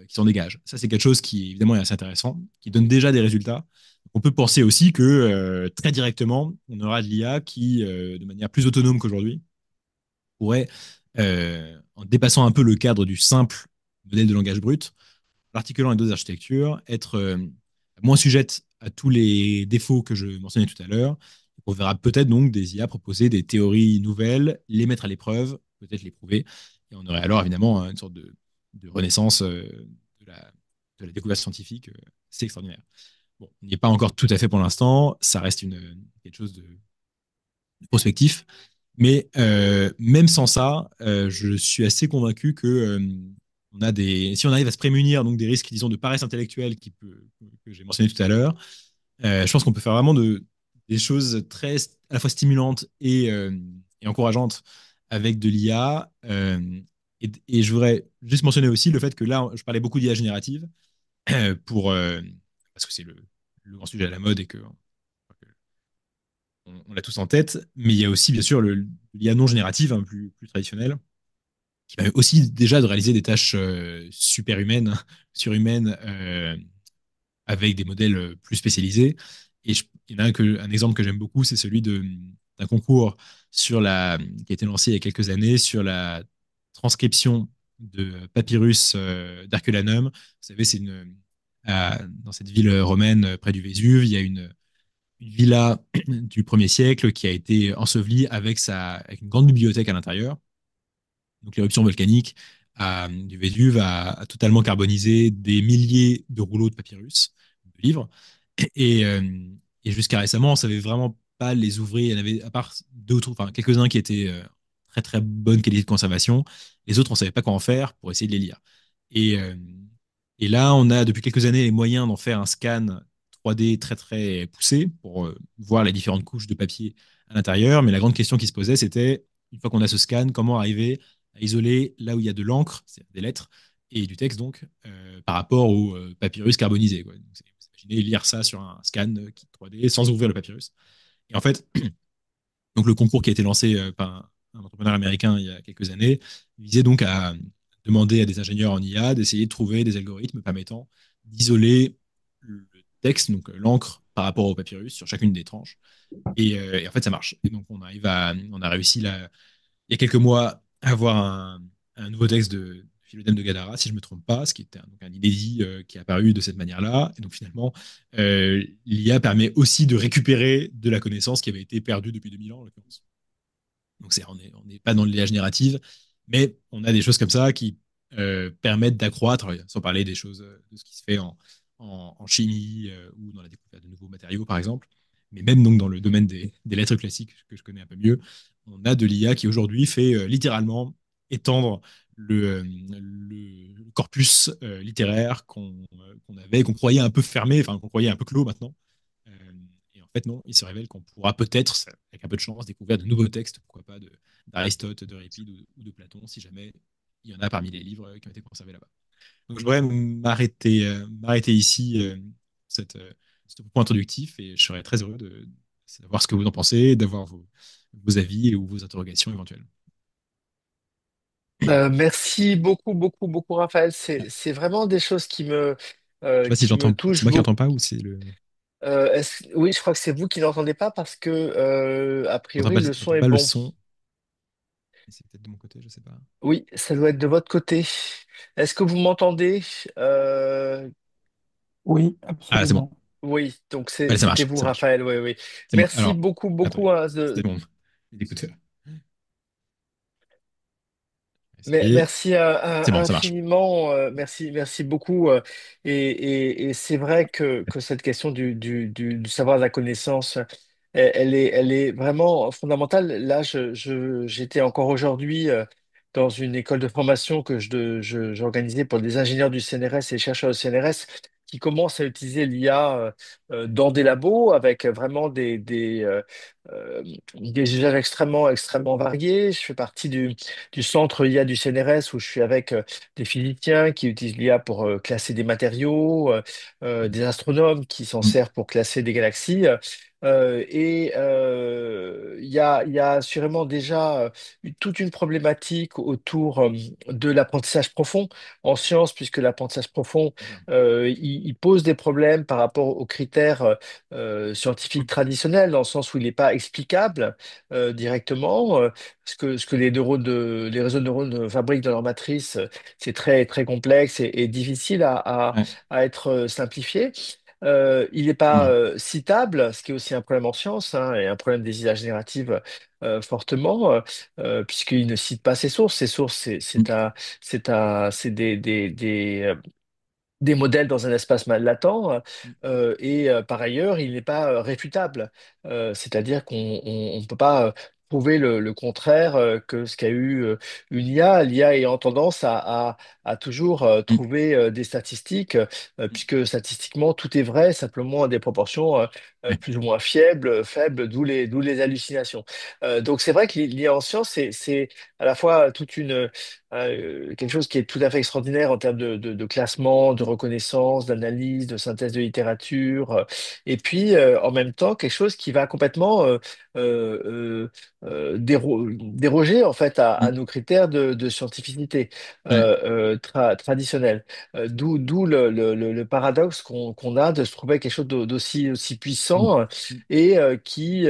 qui s'en dégagent. Ça, c'est quelque chose qui, évidemment, est assez intéressant, qui donne déjà des résultats. On peut penser aussi que très directement, on aura de l'IA qui, de manière plus autonome qu'aujourd'hui, pourrait, en dépassant un peu le cadre du simple modèle de langage brut, en articulant les deux architectures, être moins sujette à tous les défauts que je mentionnais tout à l'heure. On verra peut-être donc des IA proposer des théories nouvelles, les mettre à l'épreuve, peut-être les prouver. Et on aurait alors évidemment une sorte de renaissance de la, de la découverte scientifique. C'est extraordinaire. Bon, on n'y est pas encore tout à fait pour l'instant. Ça reste quelque chose de prospectif. Mais même sans ça, je suis assez convaincu que si on arrive à se prémunir donc des risques, disons, de paresse intellectuelle que j'ai mentionné tout à l'heure, je pense qu'on peut faire vraiment des choses très à la fois stimulantes et encourageantes avec de l'IA. Et je voudrais juste mentionner aussi le fait que là, je parlais beaucoup d'IA générative pour, parce que c'est le grand sujet à la mode et que on l'a tous en tête. Mais il y a aussi, bien sûr, l'IA non générative, hein, plus traditionnelle, qui permet aussi déjà de réaliser des tâches superhumaines, surhumaines, avec des modèles plus spécialisés. Et il y en a un exemple que j'aime beaucoup, c'est celui d'un concours qui a été lancé il y a quelques années sur la transcription de papyrus d'Herculanum. Vous savez, dans cette ville romaine près du Vésuve, il y a une villa du 1er siècle qui a été ensevelie avec une grande bibliothèque à l'intérieur. Donc l'éruption volcanique du Vésuve a totalement carbonisé des milliers de rouleaux de papyrus, de livres. Et, euh, et jusqu'à récemment, on ne savait vraiment pas les ouvrir. Il y en avait, à part deux ou trois, enfin, quelques-uns qui étaient très très bonne qualité de conservation. Les autres, on ne savait pas quoi en faire pour essayer de les lire. Et, euh, et là, on a depuis quelques années les moyens d'en faire un scan 3D très très poussé pour voir les différentes couches de papier à l'intérieur. Mais la grande question qui se posait, c'était, une fois qu'on a ce scan, comment arriver à isoler là où il y a de l'encre, c'est-à-dire des lettres, et du texte donc, par rapport au papyrus carbonisé, quoi. Donc, vous imaginez lire ça sur un scan 3D sans ouvrir le papyrus. Et en fait, donc le concours qui a été lancé par un entrepreneur américain il y a quelques années visait donc à demander à des ingénieurs en IA d'essayer de trouver des algorithmes permettant d'isoler le texte, donc l'encre, par rapport au papyrus sur chacune des tranches. Et en fait, ça marche. Et donc, on a réussi là, il y a quelques mois à avoir un nouveau texte de Philodème de Gadara, si je ne me trompe pas, ce qui était donc un inédit qui est apparu de cette manière-là. Et donc finalement, l'IA permet aussi de récupérer de la connaissance qui avait été perdue depuis 2000 ans, en l'occurrence. Donc on n'est pas dans l'IA générative, mais on a des choses comme ça qui permettent d'accroître, sans parler des choses de ce qui se fait en chimie ou dans la découverte de nouveaux matériaux, par exemple. Mais même donc dans le domaine des lettres classiques, que je connais un peu mieux, on a de l'IA qui aujourd'hui fait littéralement étendre le corpus littéraire qu'on avait, qu'on croyait un peu fermé, enfin qu'on croyait un peu clos maintenant. Euh, et en fait, non, il se révèle qu'on pourra peut-être, avec un peu de chance, découvrir de nouveaux textes, pourquoi pas d'Aristote, de ou de Platon, si jamais il y en a parmi les livres qui ont été conservés là-bas. Donc je voudrais m'arrêter ici, ce point introductif, et je serais très heureux de savoir ce que vous en pensez, d'avoir vos avis ou vos interrogations éventuelles. Merci beaucoup, beaucoup, beaucoup, Raphaël. C'est vraiment des choses Je sais pas si qui me j'entends, c'est touchent moi qui beaucoup. n'entends pas ou c'est Oui, je crois que c'est vous qui n'entendez pas parce que, a j'entends priori, pas, le son j'entends est pas le bon. son. C'est peut-être de mon côté, je sais pas. Oui, ça doit être de votre côté. Est-ce que vous m'entendez? Euh, Oui, Ah, c'est bon. absolument. oui, donc Allez, ça c'était marche, vous, ça marche. Raphaël. Oui, oui. C'est bon. Merci Alors, beaucoup, beaucoup, attendez, hein, c'était bon. Les écouteurs. Essayer. Merci C'est bon, ça marche. infiniment, merci, merci beaucoup. Et c'est vrai que cette question du savoir, de la connaissance, elle est vraiment fondamentale. Là, j'étais encore aujourd'hui dans une école de formation que j'organisais pour des ingénieurs du CNRS et chercheurs du CNRS qui commencent à utiliser l'IA dans des labos avec vraiment des usages extrêmement, extrêmement variés. Je fais partie du centre IA du CNRS où je suis avec des physiciens qui utilisent l'IA pour classer des matériaux, des astronomes qui s'en Mm, servent pour classer des galaxies. Il y a assurément déjà toute une problématique autour de l'apprentissage profond en sciences, puisque l'apprentissage profond, bien sûr. il pose des problèmes par rapport aux critères scientifiques traditionnels, dans le sens où il n'est pas explicable directement. Ce que les réseaux de neurones fabriquent dans leur matrice, c'est très, très complexe et difficile Ouais. à être simplifié. Il n'est pas Mm, citable, ce qui est aussi un problème en science, hein, et un problème des IA génératives fortement, puisqu'il ne cite pas ses sources. Ses sources, mm, c'est des modèles dans un espace mal latent mm, par ailleurs, il n'est pas réfutable. C'est-à-dire qu'on ne peut pas prouver le contraire que ce qu'a eu une IA. L'IA ayant tendance à toujours mm, trouver des statistiques, mm, puisque statistiquement, tout est vrai, simplement à des proportions Ouais. plus ou moins faibles, d'où les hallucinations. Donc c'est vrai que l'IA en sciences, c'est à la fois quelque chose qui est tout à fait extraordinaire en termes de classement, de reconnaissance, d'analyse, de synthèse de littérature, et puis en même temps quelque chose qui va complètement déroger en fait à Mm. nos critères de scientificité Ouais. traditionnels. D'où le paradoxe qu'on a de se trouver quelque chose aussi Mm. puissant Mm. et qui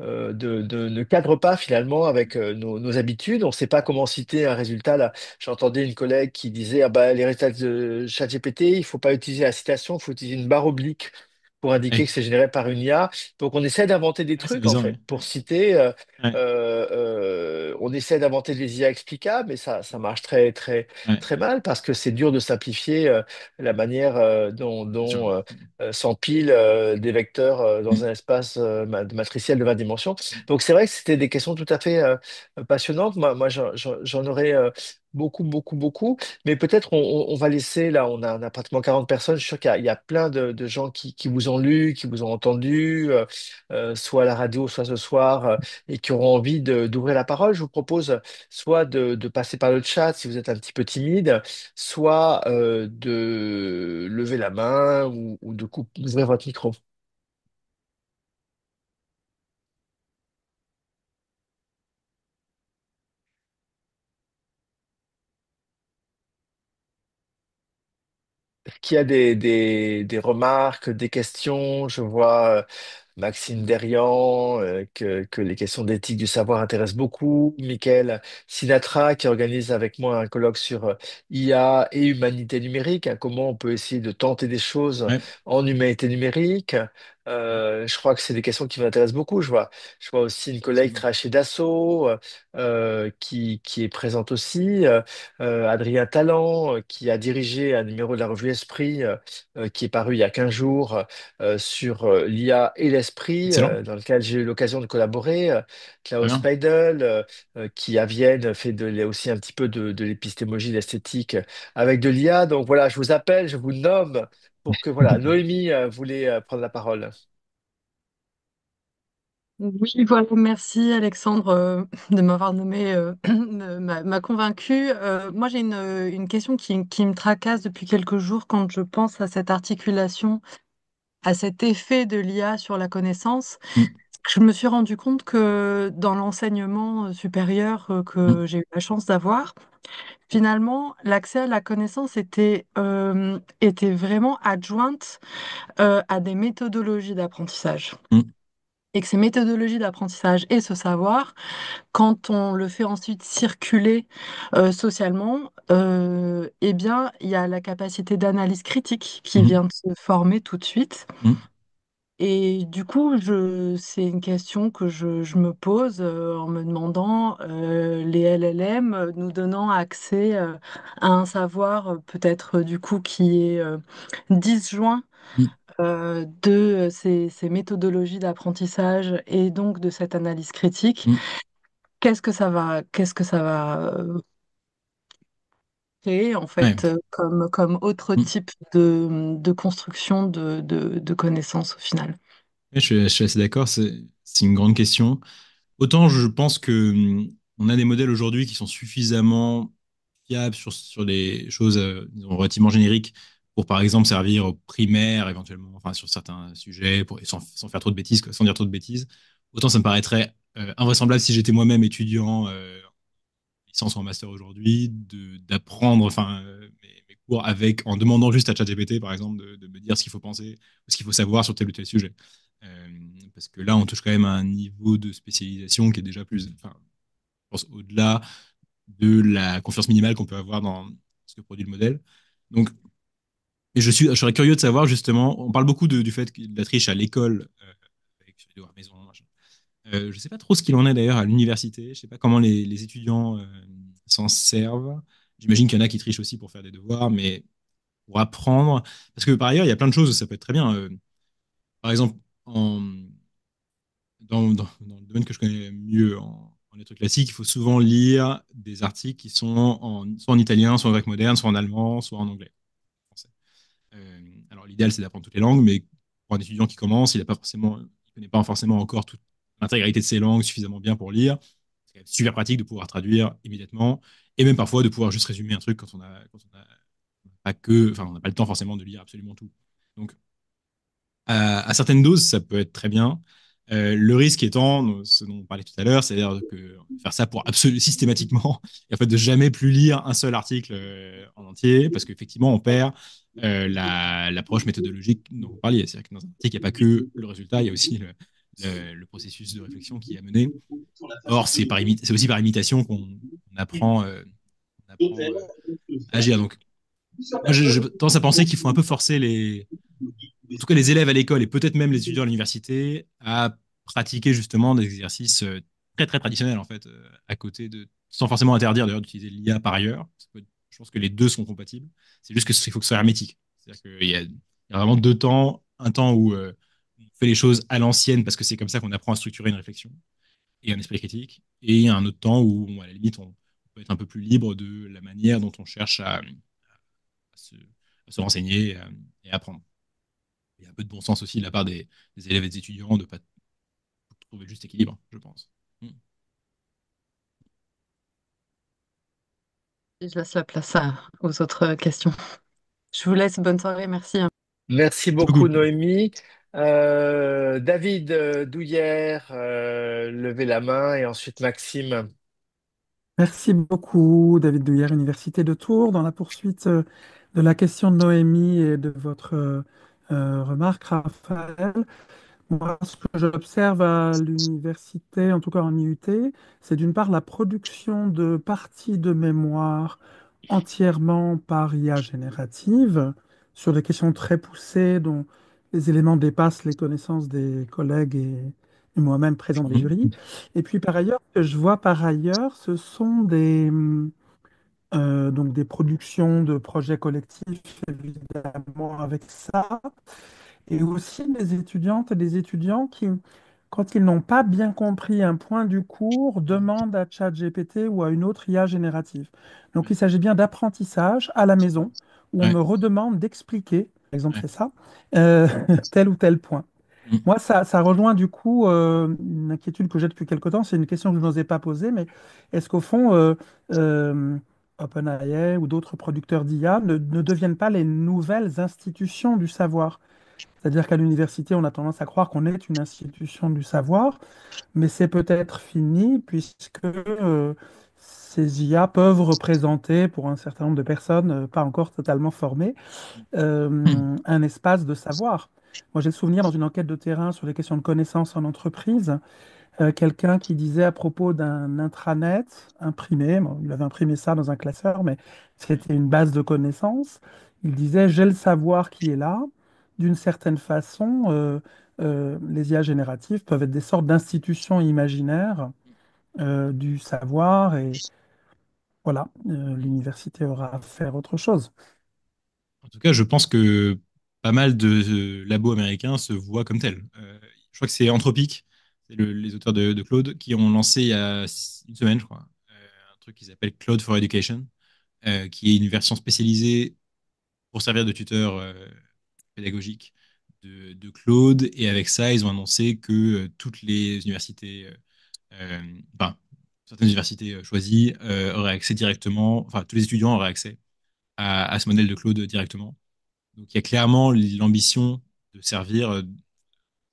ne cadre pas finalement avec nos habitudes. On ne sait pas comment citer un résultat. Là, j'entendais une collègue qui disait ah bah, les résultats de ChatGPT, il ne faut pas utiliser la citation, il faut utiliser une barre oblique pour indiquer Ouais. que c'est généré par une IA. Donc on essaie d'inventer des Ouais, c'est trucs en amusant, fait ouais. pour citer. Ouais. On essaie d'inventer des IA explicables, mais ça marche très très Ouais. très mal parce que c'est dur de simplifier la manière Bien sûr. s'empilent des vecteurs dans Mm. un espace matriciel de 20 dimensions. Donc c'est vrai que c'était des questions tout à fait passionnantes. Moi j'en aurais beaucoup, beaucoup, beaucoup. Mais peut-être on va laisser, là, on a pratiquement 40 personnes. Je suis sûr qu'il y a plein de gens qui vous ont lu, qui vous ont entendu, soit à la radio, soit ce soir, et qui auront envie d'ouvrir la parole. Je vous propose soit de passer par le chat si vous êtes un petit peu timide, soit de lever la main ou d'ouvrir votre micro. Est-ce qu'il y a des remarques, des questions? Je vois Maxime Derian, que les questions d'éthique du savoir intéressent beaucoup. Michael Sinatra, qui organise avec moi un colloque sur IA et humanité numérique, hein, comment on peut essayer de tenter des choses Ouais. en humanité numérique. Je crois que c'est des questions qui m'intéressent beaucoup. Je vois aussi une collègue Absolument. Trachy Dassault qui est présente aussi. Adrien Talent, qui a dirigé un numéro de la revue Esprit qui est paru il y a 15 jours sur l'IA et l'esprit, Excellent. dans lequel j'ai eu l'occasion de collaborer. Très Klaus bien. Speidel, qui à Vienne fait aussi un petit peu de l'épistémologie, de l'esthétique avec de l'IA. Donc voilà, je vous appelle, je vous nomme pour que voilà, Noémie voulait prendre la parole. Oui, voilà, merci Alexandre de m'avoir nommé, m'a convaincu. Moi, j'ai une question qui me tracasse depuis quelques jours quand je pense à cette articulation, à cet effet de l'IA sur la connaissance. Mm. Je me suis rendu compte que dans l'enseignement supérieur Mm. que j'ai eu la chance d'avoir, finalement, l'accès à la connaissance était vraiment adjointe à des méthodologies d'apprentissage. Mm. Et que ces méthodologies d'apprentissage et ce savoir, quand on le fait ensuite circuler socialement, eh bien, il y a la capacité d'analyse critique qui Mm. vient de se former tout de suite. Mm. Et du coup, c'est une question que je me pose en me demandant, les LLM nous donnant accès à un savoir peut-être du coup qui est disjoint Mm. de ces méthodologies d'apprentissage et donc de cette analyse critique. Mm. Qu'est-ce que ça va créer en Ouais. fait comme autre Mm. type de construction de connaissances au final? Ouais, je suis assez d'accord, c'est une grande question. Autant je pense que on a des modèles aujourd'hui qui sont suffisamment fiables sur des choses disons, relativement génériques pour par exemple servir aux primaires éventuellement, enfin sur certains sujets, sans faire trop de bêtises, quoi, sans dire trop de bêtises. Autant ça me paraîtrait invraisemblable si j'étais moi-même étudiant licence ou en master aujourd'hui, d'apprendre enfin, mes cours en demandant juste à ChatGPT, par exemple, de me dire ce qu'il faut penser ou ce qu'il faut savoir sur tel ou tel sujet. Euh, Parce que là, on touche quand même à un niveau de spécialisation qui est déjà plus, enfin, je pense, au-delà de la confiance minimale qu'on peut avoir dans ce que produit le modèle. Donc, je serais curieux de savoir justement, on parle beaucoup du fait de la triche à l'école, avec les devoirs maison, machin. Je ne sais pas trop ce qu'il en est d'ailleurs à l'université. Je ne sais pas comment les étudiants s'en servent. J'imagine qu'il y en a qui trichent aussi pour faire des devoirs, mais pour apprendre. Parce que par ailleurs, il y a plein de choses où ça peut être très bien. Par exemple, dans le domaine que je connais mieux en lettres classiques, il faut souvent lire des articles qui sont soit en italien, soit en grec moderne, soit en allemand, soit en anglais. Français. Alors l'idéal, c'est d'apprendre toutes les langues, mais pour un étudiant qui commence, il connaît pas forcément encore toute l'intégralité de ses langues suffisamment bien pour lire. C'est quand même super pratique de pouvoir traduire immédiatement et même parfois de pouvoir juste résumer un truc quand on a pas que, enfin, on n'a pas le temps forcément de lire absolument tout. Donc, à certaines doses, ça peut être très bien. Le risque étant, ce dont on parlait tout à l'heure, c'est-à-dire que faire ça pour absolument systématiquement, et en fait de jamais plus lire un seul article en entier, parce qu'effectivement, on perd l'approche méthodologique dont vous parliez. C'est-à-dire que dans un article, il n'y a pas que le résultat, il y a aussi le processus de réflexion qui est amené. Or, c'est aussi par imitation qu'on apprend, on apprend à agir. Donc, moi, je tendance à penser qu'il faut un peu forcer en tout cas les élèves à l'école et peut-être même les étudiants à l'université à pratiquer justement des exercices très très traditionnels en fait à côté sans forcément interdire d'ailleurs d'utiliser l'IA par ailleurs. Je pense que les deux sont compatibles. C'est juste qu'il faut que ce soit hermétique. C'est-à-dire qu'il y a vraiment deux temps. Un temps où on fait les choses à l'ancienne parce que c'est comme ça qu'on apprend à structurer une réflexion et un esprit critique. Et il y a un autre temps où, à la limite, on peut être un peu plus libre de la manière dont on cherche se, à se renseigner et à apprendre. Il y a un peu de bon sens aussi de la part des élèves et des étudiants de ne pas trouver le juste équilibre, je pense. Mm. Je laisse la place aux autres questions. Je vous laisse. Bonne soirée. Merci. Merci Merci beaucoup, beaucoup. Noémie. David Douillère, levez la main et ensuite Maxime. Merci beaucoup, David Douillère, Université de Tours. Dans la poursuite de la question de Noémie et de votre remarque, Raphaël, moi, ce que j'observe à l'université, en tout cas en IUT, c'est d'une part la production de parties de mémoire entièrement par IA générative sur des questions très poussées dont les éléments dépassent les connaissances des collègues et moi-même présent dans les Mhm. jurys. Et puis par ailleurs, ce que je vois par ailleurs, ce sont donc des productions de projets collectifs, évidemment, avec ça et aussi des étudiantes et des étudiants qui, quand ils n'ont pas bien compris un point du cours, demandent à ChatGPT ou à une autre IA générative. Donc il s'agit bien d'apprentissage à la maison, où on Ouais, me redemande d'expliquer, par exemple ouais. c'est ça, euh, tel ou tel point. Mm. Moi, ça rejoint du coup une inquiétude que j'ai depuis quelque temps. C'est une question que je n'osais pas poser, mais est-ce qu'au fond, euh, OpenAI ou d'autres producteurs d'IA ne deviennent pas les nouvelles institutions du savoir? C'est-à-dire qu'à l'université, on a tendance à croire qu'on est une institution du savoir, mais c'est peut-être fini puisque ces IA peuvent représenter pour un certain nombre de personnes pas encore totalement formées Mm. un espace de savoir. Moi, j'ai le souvenir dans une enquête de terrain sur les questions de connaissances en entreprise, quelqu'un qui disait à propos d'un intranet imprimé, bon, il avait imprimé ça dans un classeur, mais c'était une base de connaissances. Il disait, j'ai le savoir qui est là. D'une certaine façon, les IA génératives peuvent être des sortes d'institutions imaginaires du savoir et voilà, l'université aura à faire autre chose. En tout cas, je pense que pas mal de labos américains se voient comme tels. Je crois que c'est Anthropic, c'est les auteurs de Claude, qui ont lancé il y a une semaine, je crois, un truc qu'ils appellent Claude for Education, qui est une version spécialisée pour servir de tuteur pédagogique de Claude. Et avec ça, ils ont annoncé que toutes les universités, enfin, certaines universités choisies auraient accès directement, enfin, tous les étudiants auraient accès à ce modèle de Claude directement. Donc, il y a clairement l'ambition de servir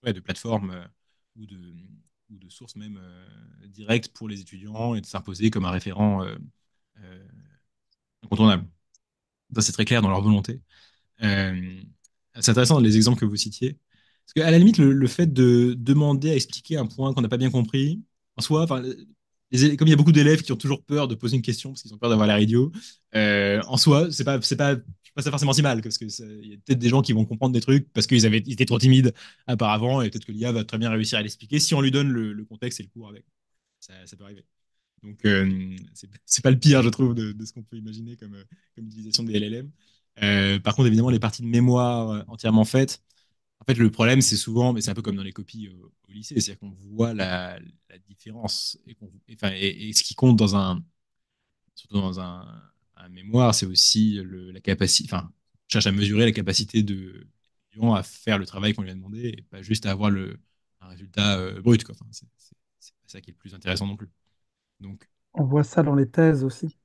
ouais, de plateforme ou de source même directe pour les étudiants et de s'imposer comme un référent euh, incontournable. Ça, c'est très clair dans leur volonté. Euh, c'est intéressant les exemples que vous citiez. Parce qu'à la limite, le fait de demander à expliquer un point qu'on n'a pas bien compris, en soi, enfin, comme il y a beaucoup d'élèves qui ont toujours peur de poser une question parce qu'ils ont peur d'avoir l'air idiot, en soi, c'est pas ça forcément si mal, parce que il y a peut-être des gens qui vont comprendre des trucs parce ils étaient trop timides auparavant, et peut-être que l'IA va très bien réussir à l'expliquer si on lui donne le contexte et le cours avec. Ça peut arriver. Donc, c'est pas le pire, je trouve, de ce qu'on peut imaginer comme utilisation des LLM. Par contre, évidemment, les parties de mémoire entièrement faites, en fait, le problème, c'est souvent, mais c'est un peu comme dans les copies au lycée, c'est-à-dire qu'on voit la différence enfin, et ce qui compte surtout dans un mémoire, c'est aussi la capacité, enfin, on cherche à mesurer la capacité de l'étudiant à faire le travail qu'on lui a demandé et pas juste à avoir un résultat brut, quoi. Enfin, c'est pas ça qui est le plus intéressant non plus. Donc, On voit ça dans les thèses aussi.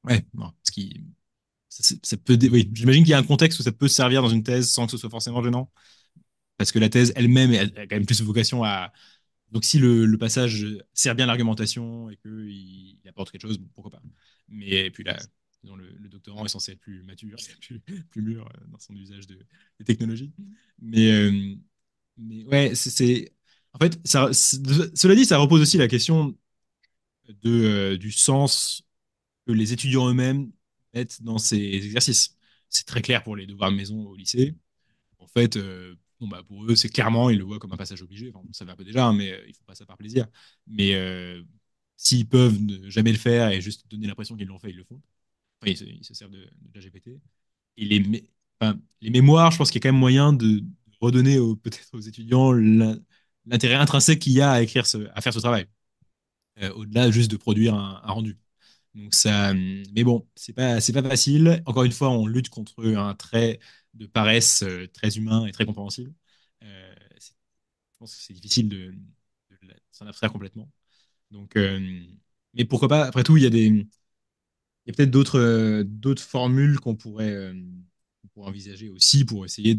ouais, non, ça peut, oui, j'imagine qu'il y a un contexte où ça peut servir dans une thèse sans que ce soit forcément gênant, parce que la thèse elle-même, elle a quand même plus vocation à. Donc, si le passage sert bien l'argumentation et qu'il apporte quelque chose, bon, pourquoi pas. Mais puis là, disons, le doctorant est censé être plus mature, plus mûr dans son usage des technologies. Mais, euh, mais ouais, en fait, cela dit, ça repose aussi la question du sens que les étudiants eux-mêmes mettent dans ces exercices. C'est très clair pour les devoirs de maison au lycée. En fait, bon, bah, pour eux, c'est clairement, ils le voient comme un passage obligé. Enfin, on savait un peu déjà, hein, mais ils font pas ça par plaisir. Mais s'ils peuvent ne jamais le faire et juste donner l'impression qu'ils l'ont fait, ils le font. Enfin, ils se servent de GPT. Et enfin, les mémoires, je pense qu'il y a quand même moyen de redonner peut-être aux étudiants l'intérêt intrinsèque qu'il y a à faire ce travail, au-delà juste de produire un rendu. Donc ça, mais bon, c'est pas facile. Encore une fois, on lutte contre un trait de paresse très humain et très compréhensible. Je pense que c'est difficile de s'en abstraire complètement. Donc, mais pourquoi pas? Après tout, il y a peut-être d'autres formules qu'on pourrait envisager aussi pour essayer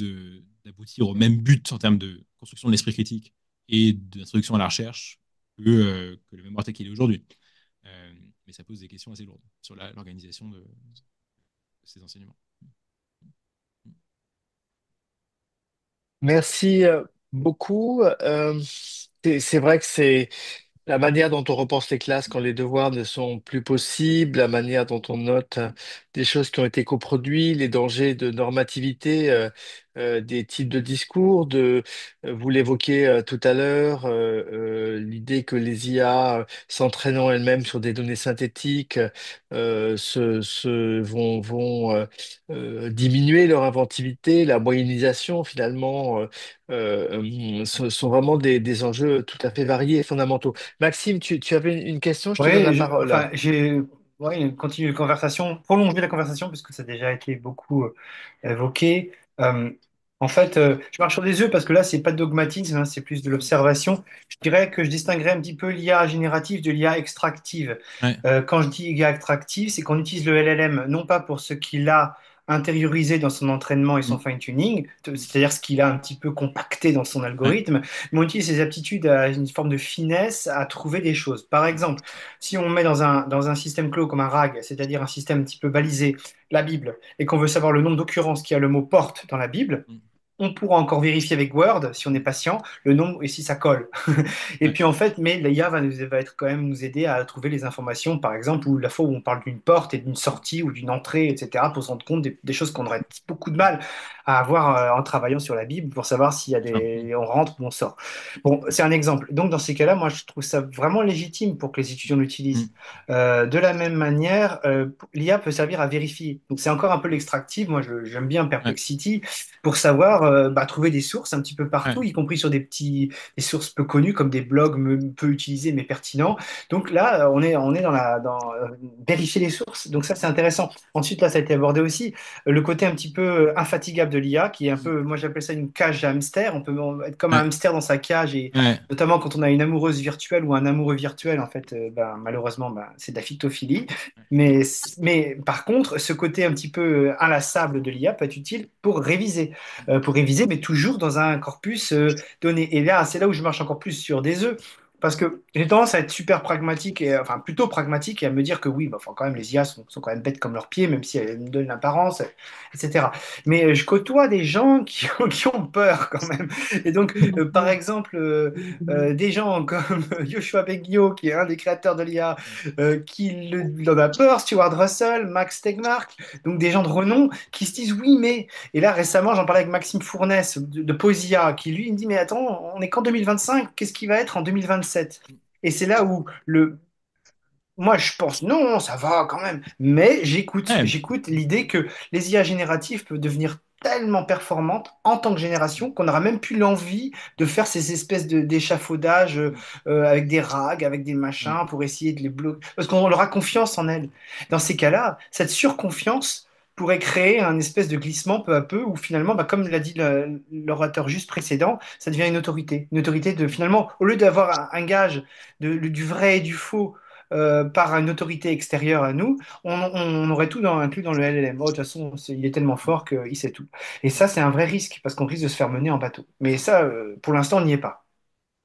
d'aboutir au même but en termes de construction de l'esprit critique et d'introduction à la recherche que le mémoire tel qu'il est aujourd'hui. Euh, mais ça pose des questions assez lourdes sur l'organisation de ces enseignements. Merci beaucoup. C'est vrai que c'est la manière dont on repense les classes quand les devoirs ne sont plus possibles, la manière dont on note des choses qui ont été coproduits, les dangers de normativité des types de discours, vous l'évoquiez tout à l'heure, l'idée que les IA, s'entraînant elles-mêmes sur des données synthétiques, vont diminuer leur inventivité, la moyennisation finalement, sont vraiment des enjeux tout à fait variés et fondamentaux. Maxime, tu avais une question, je te donne la Ouais, parole. enfin, j'ai ouais, continuer la conversation, prolonger la conversation, puisque ça a déjà été beaucoup évoqué. Euh, en fait, je marche sur des œufs parce que là, c'est pas de dogmatisme, hein, c'est plus de l'observation. Je dirais que je distinguerais un petit peu l'IA générative de l'IA extractive. Ouais. Quand je dis IA extractive, c'est qu'on utilise le LLM non pas pour ce qu'il a intériorisé dans son entraînement et son Mm. fine-tuning, c'est-à-dire ce qu'il a un petit peu compacté dans son Ouais. algorithme, mais on utilise ses aptitudes à une forme de finesse à trouver des choses. Par exemple, si on met dans un système clos comme un RAG, c'est-à-dire un système un petit peu balisé, la Bible, et qu'on veut savoir le nombre d'occurrences qu'il y a le mot porte dans la Bible, Mm. on pourra encore vérifier avec Word, si on est patient, le nombre et si ça colle. Et Ouais. puis en fait, mais l'IA va être quand même nous aider à trouver les informations, par exemple, où la fois où on parle d'une porte et d'une sortie ou d'une entrée, etc., pour se rendre compte des choses qu'on aurait beaucoup de mal à avoir en travaillant sur la Bible pour savoir s'il y a D'accord. Mm. on rentre ou on sort. Bon, c'est un exemple. Donc dans ces cas-là, moi je trouve ça vraiment légitime pour que les étudiants l'utilisent. Mm. De la même manière, l'IA peut servir à vérifier. Donc c'est encore un peu l'extractive. Moi, j'aime bien Ouais. Perplexity pour savoir trouver des sources un petit peu Ouais. partout, y compris sur des sources peu connues comme des blogs peu utilisés mais pertinents. Donc là, on est dans vérifier les sources. Donc ça, c'est intéressant. Ensuite, là, ça a été abordé aussi le côté un petit peu infatigable de l'IA, qui est un Mm. peu, moi j'appelle ça une cage à hamster. On peut être comme un Ouais. hamster dans sa cage et Ouais. notamment quand on a une amoureuse virtuelle ou un amoureux virtuel, en fait, malheureusement, c'est de la fictophilie. Mais par contre, ce côté un petit peu inlassable de l'IA peut être utile pour réviser, mais toujours dans un corpus donné. Et là, c'est là où je marche encore plus sur des œufs. Parce que j'ai tendance à être super pragmatique, enfin plutôt pragmatique, et à me dire que oui, bah, enfin, quand même, les IA sont quand même bêtes comme leurs pieds, même si elles me donnent l'apparence, etc. Mais je côtoie des gens qui ont peur quand même. Et donc, par exemple, des gens comme Yoshua Bengio, qui est un des créateurs de l'IA, il en a peur, Stuart Russell, Max Tegmark, donc des gens de renom qui se disent oui, mais et là, récemment, j'en parlais avec Maxime Fournès de Posia, qui lui il me dit, mais attends, on est qu'en 2025, qu'est-ce qui va être en 2027? Et c'est là où moi, je pense, non, ça va quand même. Mais Ouais. j'écoute l'idée que les IA génératives peuvent devenir tellement performantes en tant que génération qu'on aura même plus l'envie de faire ces espèces d'échafaudages Mm. avec des rags, avec des machins Mm. pour essayer de les bloquer. Parce qu'on aura confiance en elles. Dans ces cas-là, cette surconfiance pourrait créer un espèce de glissement peu à peu où finalement, bah, comme l'a dit l'orateur juste précédent, ça devient une autorité. Une autorité de finalement, au lieu d'avoir un gage du vrai et du faux par une autorité extérieure à nous, on aurait tout inclus dans le LLM. Oh, de toute façon, il est tellement fort qu'il sait tout. Et ça, c'est un vrai risque parce qu'on risque de se faire mener en bateau. Mais ça, pour l'instant, on n'y est pas.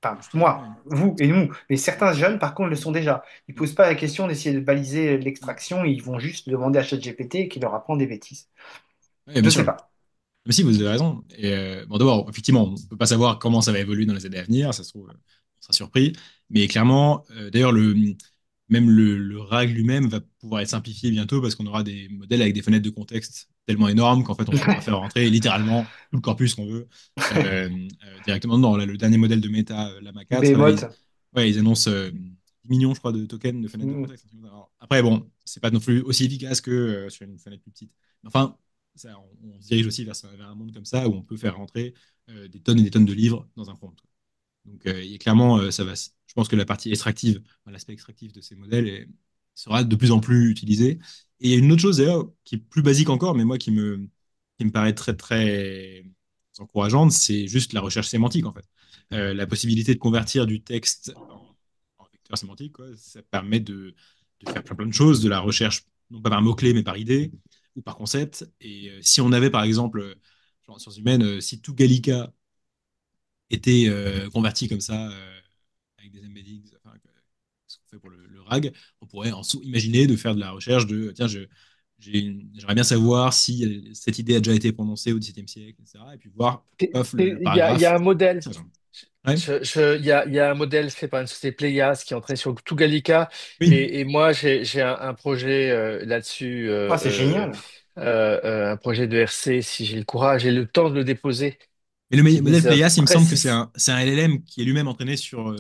Enfin, Ouais. moi, vous et nous. Mais certains jeunes, par contre, le sont déjà. Ils ne posent pas la question d'essayer de baliser l'extraction, ils vont juste demander à ChatGPT qui leur apprend des bêtises. Ouais, Je bien ne sais sûr. pas. Mais si, vous avez raison. Et bon, d'abord, effectivement, on ne peut pas savoir comment ça va évoluer dans les années à venir, ça se trouve, on sera surpris. Mais clairement, d'ailleurs, même le RAG lui-même va pouvoir être simplifié bientôt parce qu'on aura des modèles avec des fenêtres de contexte tellement énormes qu'en fait, on pourra faire rentrer littéralement tout le corpus qu'on veut directement dedans. Là, le dernier modèle de Meta, Llama 4, là, Behemoth. ouais, ils annoncent 10 millions, je crois, de tokens de fenêtres de Mm. contexte. Alors, après, bon, c'est pas non plus aussi efficace que sur une fenêtre plus petite. Enfin, ça, on se dirige aussi vers un monde comme ça où on peut faire rentrer des tonnes et des tonnes de livres dans un prompt. Donc, et clairement, je pense que la partie extractive, enfin, l'aspect extractif de ces modèles sera de plus en plus utilisé. Et il y a une autre chose d'ailleurs qui est plus basique encore, mais moi qui me paraît très très encourageante, c'est juste la recherche sémantique en fait. La possibilité de convertir du texte en vecteur sémantique, quoi, ça permet de faire plein de choses, de la recherche non pas par mots-clés mais par idée ou par concept. Et si on avait par exemple, genre en sciences humaines, si tout Gallica était converti comme ça, avec des embeddings, enfin, ce qu'on fait pour le RAG, on pourrait imaginer de faire de la recherche de, tiens, j'aimerais bien savoir si cette idée a déjà été prononcée au XVIIe siècle, etc. Et puis voir, paf, le Il y a paragraphe. un modèle. Ouais. Il y a un modèle fait par une société Pléias qui est entré sur tout Gallica Oui. et moi j'ai un projet là-dessus, Ah, c'est génial. un projet de RC si j'ai le courage et le temps de le déposer Mais le qui modèle vise Playas, il me semble que c'est précise. un LLM qui est lui-même entraîné sur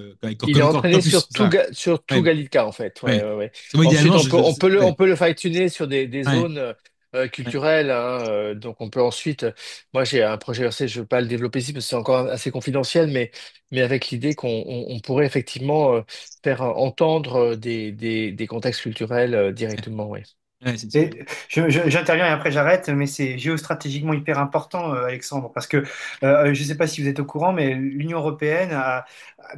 Il est entraîné Corpus, c'est ça. sur tout Ouais, Gallica en fait. Ouais, ouais. ouais, ouais. C'est moi Ensuite idéalement, on ouais, peut le fine-tuner sur des ouais, zones ouais, culturelles, hein, donc on peut ensuite. Moi j'ai un projet RC, je ne veux pas le développer ici parce que c'est encore assez confidentiel, mais avec l'idée on pourrait effectivement faire entendre des contextes culturels ouais, directement. Ouais. ouais, c'est une super Et idée. j'interviens et après j'arrête, mais c'est géostratégiquement hyper important, Alexandre, parce que je ne sais pas si vous êtes au courant, mais l'Union européenne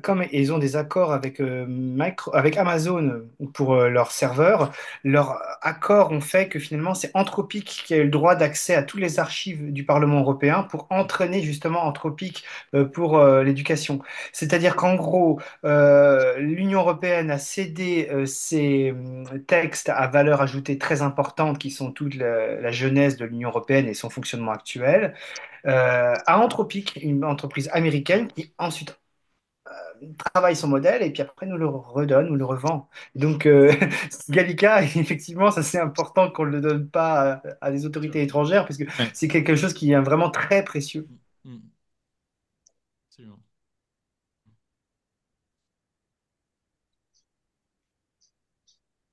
comme ils ont des accords avec, avec Amazon pour leurs serveurs, leurs accords ont fait que finalement c'est Anthropic qui a eu le droit d'accès à toutes les archives du Parlement européen pour entraîner justement Anthropic pour l'éducation. C'est-à-dire qu'en gros, l'Union européenne a cédé ces textes à valeur ajoutée très importante, qui sont toute la genèse de l'Union européenne et son fonctionnement actuel, à Anthropic, une entreprise américaine qui ensuite travaille son modèle et puis après nous le redonne, nous le revend. Donc Gallica, effectivement, ça c'est important qu'on ne le donne pas à des Sûr. autorités étrangères parce que Ouais. c'est quelque chose qui est vraiment très précieux. Mm, mm, absolument.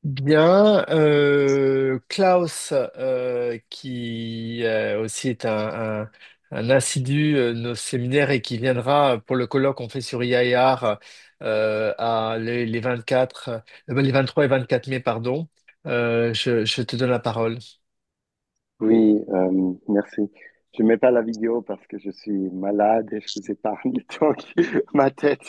Bien, Klaus, qui aussi est un assidu de nos séminaires et qui viendra pour le colloque qu'on fait sur IAR les 24, les 23 et 24 mai, pardon. Je te donne la parole. Oui, merci. Je mets pas la vidéo parce que je suis malade et je vous épargne donc ma tête,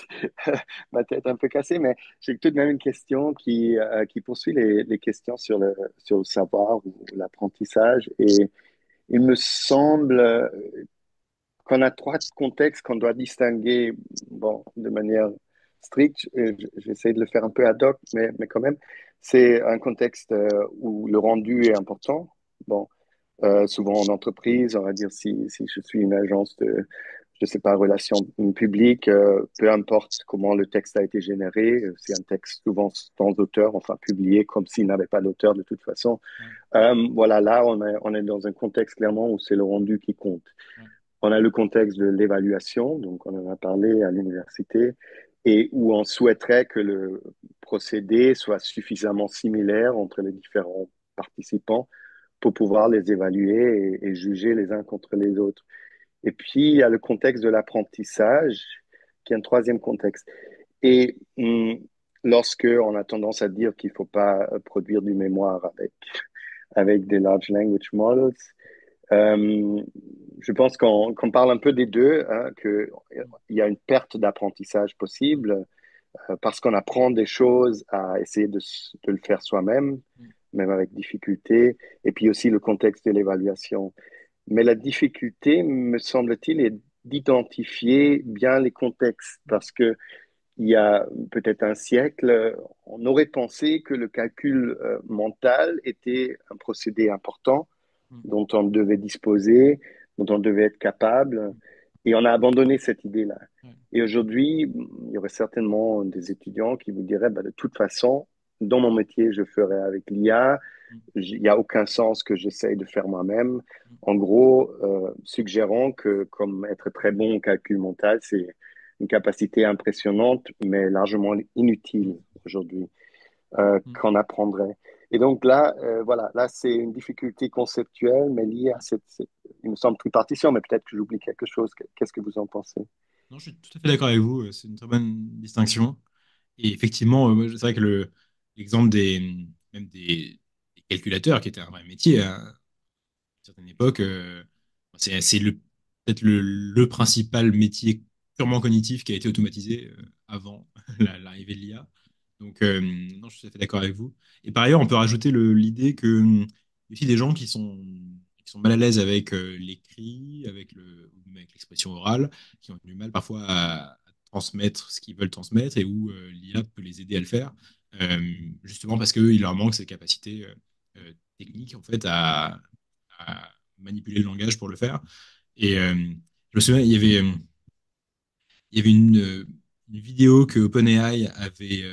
ma tête un peu cassée, mais j'ai tout de même une question qui poursuit les questions sur le savoir ou l'apprentissage. Et il me semble qu'on a trois contextes qu'on doit distinguer, bon, de manière stricte. J'essaie de le faire un peu ad hoc, mais quand même, c'est un contexte où le rendu est important. Bon, souvent en entreprise, on va dire si je suis une agence de, je sais pas, relations publiques, peu importe comment le texte a été généré, c'est un texte souvent sans auteur, enfin publié comme s'il n'avait pas d'auteur de toute façon. Ouais, Voilà, là, on est dans un contexte clairement où c'est le rendu qui compte. ouais, On a le contexte de l'évaluation, donc on en a parlé à l'université, et où on souhaiterait que le procédé soit suffisamment similaire entre les différents participants pour pouvoir les évaluer et juger les uns contre les autres. Et puis, il y a le contexte de l'apprentissage, qui est un troisième contexte. Et lorsque on a tendance à dire qu'il ne faut pas produire du mémoire avec avec des large language models. Euh, je pense qu'on parle un peu des deux, hein, qu'il y a une perte d'apprentissage possible parce qu'on apprend des choses à essayer de le faire soi-même, même avec difficulté, et puis aussi le contexte de l'évaluation. Mais la difficulté, me semble-t-il, est d'identifier bien les contextes, parce que il y a peut-être un siècle, on aurait pensé que le calcul mental était un procédé important dont on devait disposer, dont on devait être capable, et on a abandonné cette idée-là. Et aujourd'hui, il y aurait certainement des étudiants qui vous diraient, bah, de toute façon, dans mon métier, je ferai avec l'IA, il n'y a aucun sens que j'essaye de faire moi-même. En gros, suggérant que comme être très bon au calcul mental, c'est une capacité impressionnante, mais largement inutile aujourd'hui, qu'on apprendrait. Et donc là, voilà, là, c'est une difficulté conceptuelle, mais liée à il me semble, tripartition, mais peut-être que j'oublie quelque chose. Qu'est-ce que vous en pensez? Non, je suis tout à fait d'accord avec vous. C'est une très bonne distinction. Et effectivement, c'est vrai que l'exemple même des calculateurs, qui était un vrai métier à une certaine époque, c'est peut-être le principal métier purement cognitif qui a été automatisé avant l'arrivée de l'IA. Donc, non, je suis tout à fait d'accord avec vous. Et par ailleurs, on peut rajouter l'idée que il y a aussi des gens qui sont mal à l'aise avec l'écrit, ou même avec l'expression orale, qui ont du mal parfois à transmettre ce qu'ils veulent transmettre et où l'IA peut les aider à le faire, justement parce qu'il leur manque cette capacité technique en fait à manipuler le langage pour le faire. Et je me souviens, il y avait une vidéo que OpenAI avait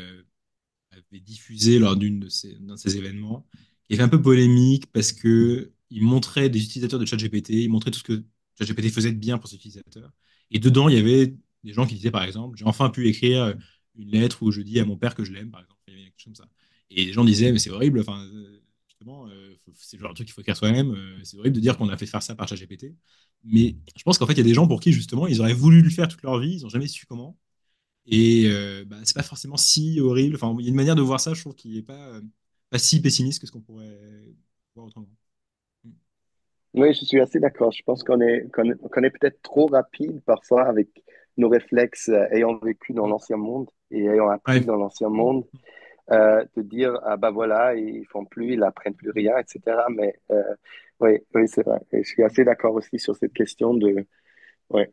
diffusée lors d'un de ces événements, qui avait fait un peu polémique parce que il montrait des utilisateurs de ChatGPT, il montrait tout ce que ChatGPT faisait de bien pour ses utilisateurs. Et dedans, il y avait des gens qui disaient, par exemple, j'ai enfin pu écrire une lettre où je dis à mon père que je l'aime, par exemple. Il y avait quelque chose comme ça. Et les gens disaient, mais c'est horrible, enfin, justement, c'est le genre de truc qu'il faut écrire soi-même. C'est horrible de dire qu'on a fait faire ça par ChatGPT. Mais je pense qu'en fait, il y a des gens pour qui, justement, ils auraient voulu le faire toute leur vie, ils n'ont jamais su comment. Et bah, c'est pas forcément si horrible. Enfin, il y a une manière de voir ça, je trouve, qui est pas si pessimiste que ce qu'on pourrait voir autrement. Mm. Oui, je suis assez d'accord. Je pense qu'on est peut-être trop rapide parfois avec nos réflexes ayant vécu dans Mm. l'ancien monde et ayant appris Ouais. dans l'ancien monde, de dire, ah bah voilà, ils font plus, ils apprennent plus rien, etc. Mais oui, oui, c'est vrai. Et je suis assez d'accord aussi sur cette question ouais,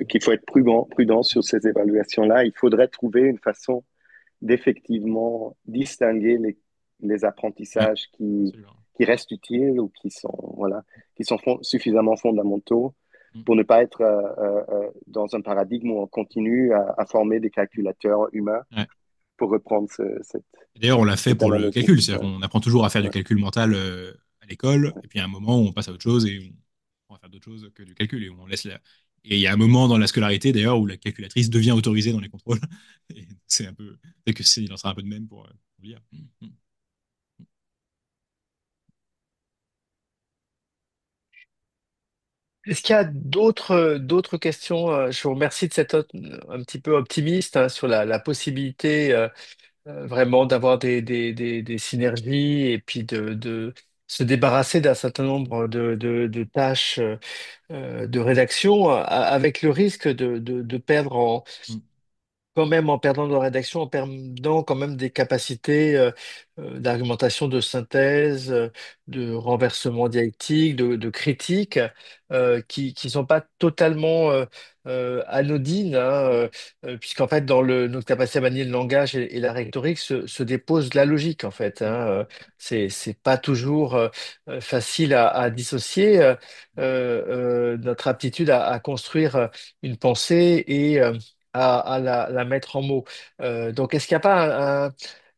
qu'il faut être prudent sur ces évaluations-là. Il faudrait trouver une façon d'effectivement distinguer les Ouais, apprentissages absolument. qui restent utiles ou qui sont, voilà, qui sont suffisamment fondamentaux Mm. pour ne pas être dans un paradigme où on continue à former des calculateurs humains, Ouais. pour reprendre Et d'ailleurs, on l'a fait cette pour le analogie. calcul. C'est-à-dire Ouais, qu'on apprend toujours à faire du ouais, calcul mental à l'école, et puis à un moment où on passe à autre chose et on va faire d'autres choses que du calcul. Et on laisse Et il y a un moment dans la scolarité, d'ailleurs, où la calculatrice devient autorisée dans les contrôles. Et c'est un peu. Peut-être que il en sera un peu de même pour lire. Mm. Est-ce qu'il y a d'autres questions? Je vous remercie de cette note un petit peu optimiste hein, sur la possibilité vraiment d'avoir des synergies et puis de se débarrasser d'un certain nombre de tâches de rédaction avec le risque de perdre Mm. quand même en perdant de la rédaction, en perdant quand même des capacités d'argumentation, de synthèse, de renversement dialectique, de critique, qui sont pas totalement anodines, hein, puisqu'en fait, dans notre capacité à manier le langage et la rhétorique se dépose la logique, en fait. Mm. Hein, c'est pas toujours facile à dissocier notre aptitude à construire une pensée et à la mettre en mots. Donc, est-ce qu'il n'y a pas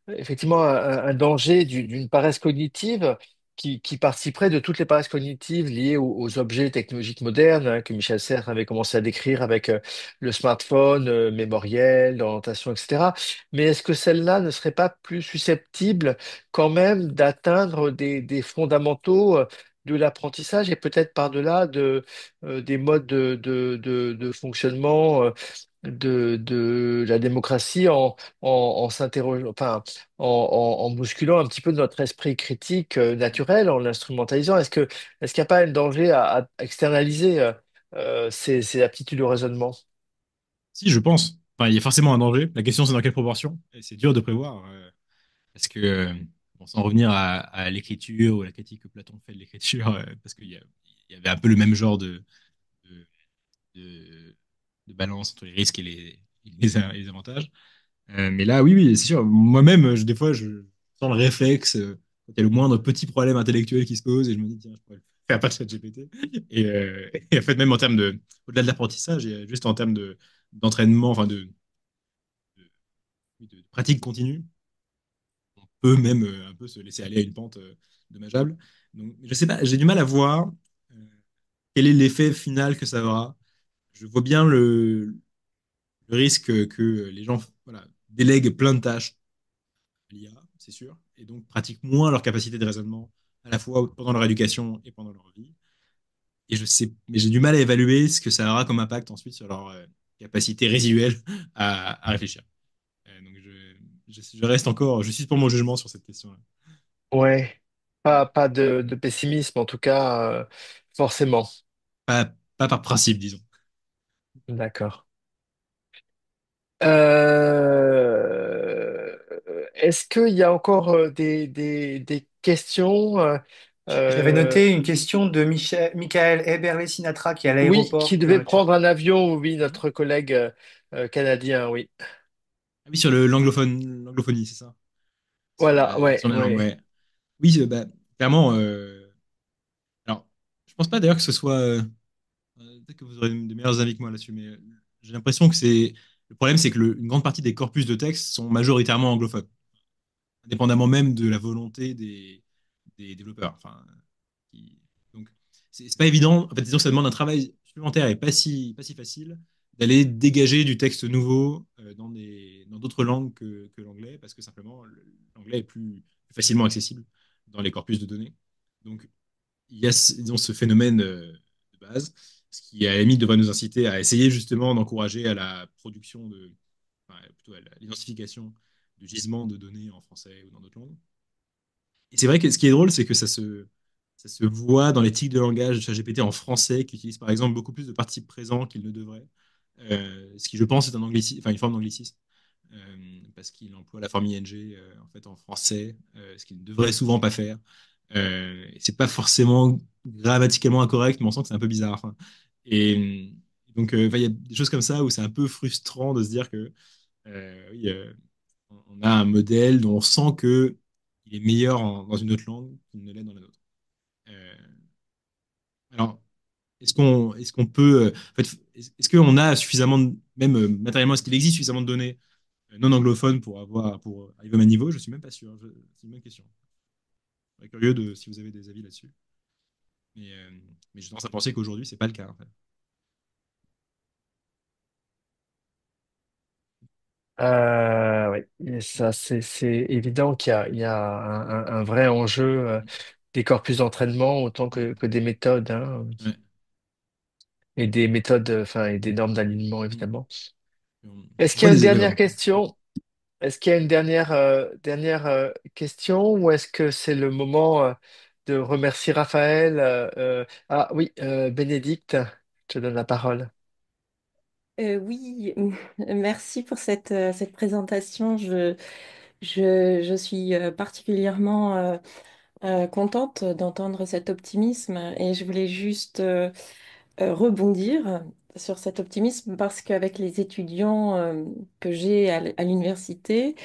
effectivement un danger d'une paresse cognitive qui participerait de toutes les paresses cognitives liées aux objets technologiques modernes hein, que Michel Serres avait commencé à décrire avec le smartphone, mémoriel, l'orientation, etc. Mais est-ce que celle-là ne serait pas plus susceptible quand même d'atteindre des fondamentaux de l'apprentissage et peut-être par-delà des modes de fonctionnement de la démocratie en s'interrogeant, enfin, en bousculant un petit peu notre esprit critique naturel, en l'instrumentalisant. Est-ce qu'il n'y a pas un danger à externaliser ces aptitudes au raisonnement? Si, je pense. Enfin, il y a forcément un danger. La question, c'est dans quelle proportion. Et c'est dur de prévoir. Parce que, bon, sans revenir à l'écriture ou à la critique que Platon fait de l'écriture, parce il y avait un peu le même genre de, de, de balance entre les risques et les avantages. Mais là, oui, oui, c'est sûr. Moi-même, des fois, je sens le réflexe quand il y a le moindre petit problème intellectuel qui se pose et je me dis, tiens, je pourrais le faire pas de ChatGPT. Et en fait, même en termes au-delà de l'apprentissage, et juste en termes d'entraînement, enfin de pratique continue, on peut même un peu se laisser aller à une pente dommageable. Donc, je sais pas, j'ai du mal à voir euh, quel est l'effet final que ça aura. Je vois bien le risque que les gens voilà, délèguent plein de tâches à l'IA, c'est sûr, et donc pratiquent moins leur capacité de raisonnement à la fois pendant leur éducation et pendant leur vie. Et je sais, mais j'ai du mal à évaluer ce que ça aura comme impact ensuite sur leur capacité résiduelle à réfléchir. Donc je reste encore, je suis pour mon jugement sur cette question-là. Ouais, pas de pessimisme en tout cas, forcément. Pas par principe, disons. D'accord. Euh, Est-ce qu'il y a encore des questions? J'avais Euh, noté une question de Michael Eberle Sinatra qui est à oui, l'aéroport qui dans devait le chat. prendre un avion, oui, notre collègue canadien, oui. Ah oui, sur l'anglophonie, c'est ça? Voilà, ouais, Sur la langue, ouais. ouais. Oui, bah, clairement. Alors, je pense pas d'ailleurs que ce soit. Peut-être que vous aurez de meilleurs avis que moi là-dessus, mais j'ai l'impression que c'est. Le problème, c'est que une grande partie des corpus de texte sont majoritairement anglophones, indépendamment même de la volonté des développeurs. Enfin, qui- donc, c'est pas évident. En fait, disons que ça demande un travail supplémentaire et pas si facile d'aller dégager du texte nouveau dans d'autres langues que l'anglais, parce que simplement, l'anglais est plus facilement accessible dans les corpus de données. Donc, il y a disons, ce phénomène de base, ce qui à la limite devrait nous inciter à essayer justement d'encourager à la production enfin, plutôt à l'identification de gisements de données en français ou dans d'autres langues. Et c'est vrai que ce qui est drôle, c'est que ça se voit dans les tics de langage de ChatGPT en français, qui utilise par exemple beaucoup plus de participes présents qu'il ne devrait, ce qui je pense est un anglicisme, enfin une forme d'anglicisme, parce qu'il emploie la forme ing en fait en français, ce qu'il ne devrait souvent pas faire. Et c'est pas forcément grammaticalement incorrect, mais on sent que c'est un peu bizarre. Enfin, et donc, enfin, il y a des choses comme ça où c'est un peu frustrant de se dire que oui, on a un modèle dont on sent que il est meilleur dans une autre langue qu'il ne l'est dans la nôtre. Euh, alors, est-ce qu'on peut, en fait, est-ce qu'on a suffisamment, même matériellement, est-ce qu'il existe suffisamment de données non anglophones pour arriver au même niveau? Je suis même pas sûr. C'est une bonne question. Je serais curieux de si vous avez des avis là-dessus. Mais, euh, mais j'ai tendance à penser qu'aujourd'hui, c'est pas le cas, en fait. Oui, et ça, c'est évident il y a un vrai enjeu des corpus d'entraînement autant que des méthodes, hein, Ouais. et des méthodes, enfin, et des normes d'alignement, Mm. évidemment. On Est-ce qu'il y voit a une des dernière erreurs. question? Est-ce qu'il y a une dernière question ou est-ce que c'est le moment de remercier Raphaël? Ah oui, Bénédicte, je te donne la parole. Oui, merci pour cette présentation. Je suis particulièrement contente d'entendre cet optimisme et je voulais juste rebondir sur cet optimisme parce qu'avec les étudiants que j'ai à l'université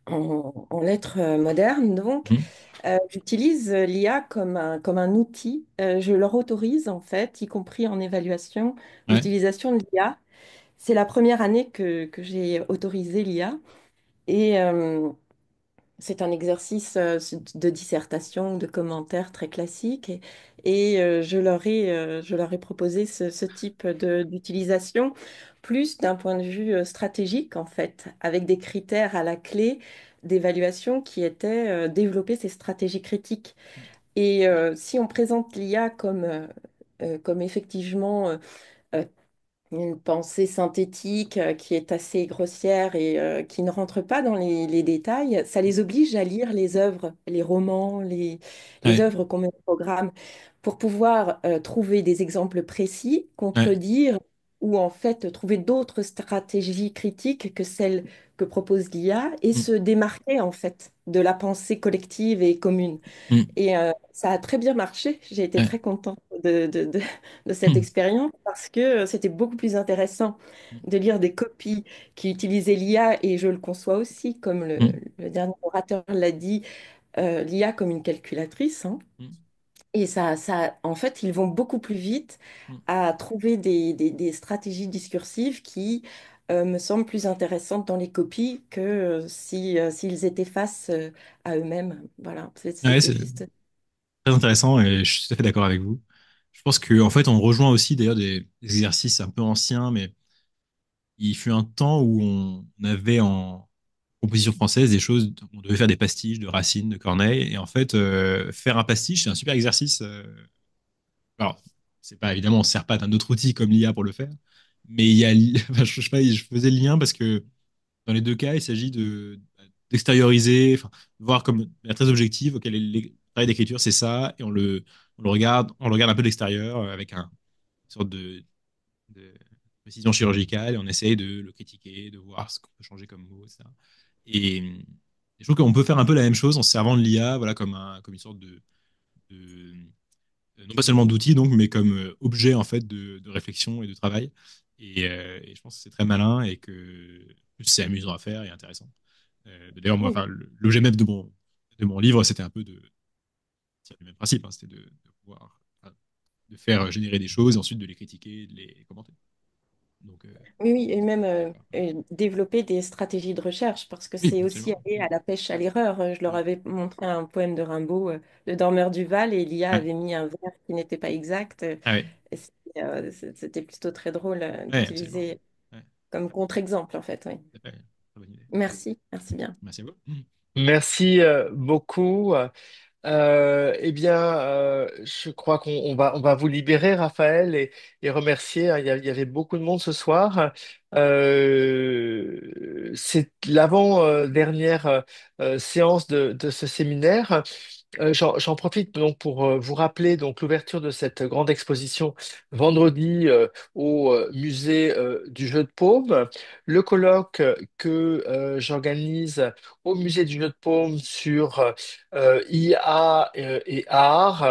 en lettres modernes, donc, Mhm. j'utilise l'IA comme un outil. Je leur autorise, en fait, y compris en évaluation, Ouais. l'utilisation de l'IA. C'est la première année que j'ai autorisé l'IA et c'est un exercice de dissertation, de commentaires très classique et je leur ai proposé ce type d'utilisation plus d'un point de vue stratégique en fait, avec des critères à la clé d'évaluation qui étaient développer ces stratégies critiques. Et si on présente l'IA comme effectivement une pensée synthétique qui est assez grossière et qui ne rentre pas dans les détails, ça les oblige à lire les œuvres, les romans, les Ouais, œuvres qu'on met au programme pour pouvoir trouver des exemples précis, ouais, contredire ou en fait trouver d'autres stratégies critiques que celles que propose l'IA et mm, se démarquer en fait de la pensée collective et commune. mm, Et ça a très bien marché. J'ai été ouais, très contente de cette mm, expérience parce que c'était beaucoup plus intéressant mm, de lire des copies qui utilisaient l'IA, et je le conçois aussi, comme mm, le dernier orateur l'a dit, l'IA comme une calculatrice, hein. mm, Et en fait, ils vont beaucoup plus vite mm. à trouver des stratégies discursives qui me semblent plus intéressantes dans les copies que s'ils étaient face à eux-mêmes. Voilà, Ouais, c'était c'est juste. très intéressant et je suis tout à fait d'accord avec vous. Je pense qu'en fait, on rejoint aussi d'ailleurs des exercices un peu anciens, mais il fut un temps où on avait en composition française des choses, on devait faire des pastiches de Racine, de Corneille, et en fait, faire un pastiche, c'est un super exercice. Alors, c'est pas évidemment, on ne sert pas d'un autre outil comme l'IA pour le faire, mais il y a, enfin, je sais pas, je faisais le lien parce que dans les deux cas, il s'agit d'extérioriser, enfin, de voir comme de manière très objective, ok, le travail d'écriture, c'est ça, et on le regarde un peu de l'extérieur avec une sorte de précision chirurgicale, et on essaye de le critiquer, de voir ce qu'on peut changer comme mot, etc. Et, je trouve qu'on peut faire un peu la même chose en se servant de l'IA, voilà, comme une sorte de non pas seulement d'outils, donc, mais comme objet en fait de réflexion et de travail. Et je pense que c'est très malin et que c'est amusant à faire et intéressant. D'ailleurs, moi, enfin, l'objet même de mon livre, c'était un peu c'est le même principe, hein, c'était de pouvoir, enfin, de faire générer des choses et ensuite de les critiquer, de les commenter. Donc, Oui, oui, et même d'accord. développer des stratégies de recherche, parce que Oui, c'est aussi absolument. aller à la pêche à l'erreur. Je leur Mm. avais montré un poème de Rimbaud, Le Dormeur du Val, et l'IA Ouais. avait mis un vers qui n'était pas exact. Ah ouais. Et c'était plutôt très drôle Ouais, absolument. d'utiliser Ouais. comme contre-exemple, en fait. Oui. Tout à fait. Très bonne idée. Merci, merci bien. Merci à vous. Mm. Merci beaucoup. Eh bien, je crois qu'on va vous libérer, Raphaël, et remercier, hein. Il y avait beaucoup de monde ce soir. C'est l'avant-dernière séance de ce séminaire. J'en profite donc pour vous rappeler donc l'ouverture de cette grande exposition vendredi au musée du Jeu de Paume, le colloque que j'organise au musée du Jeu de Paume sur IA et art,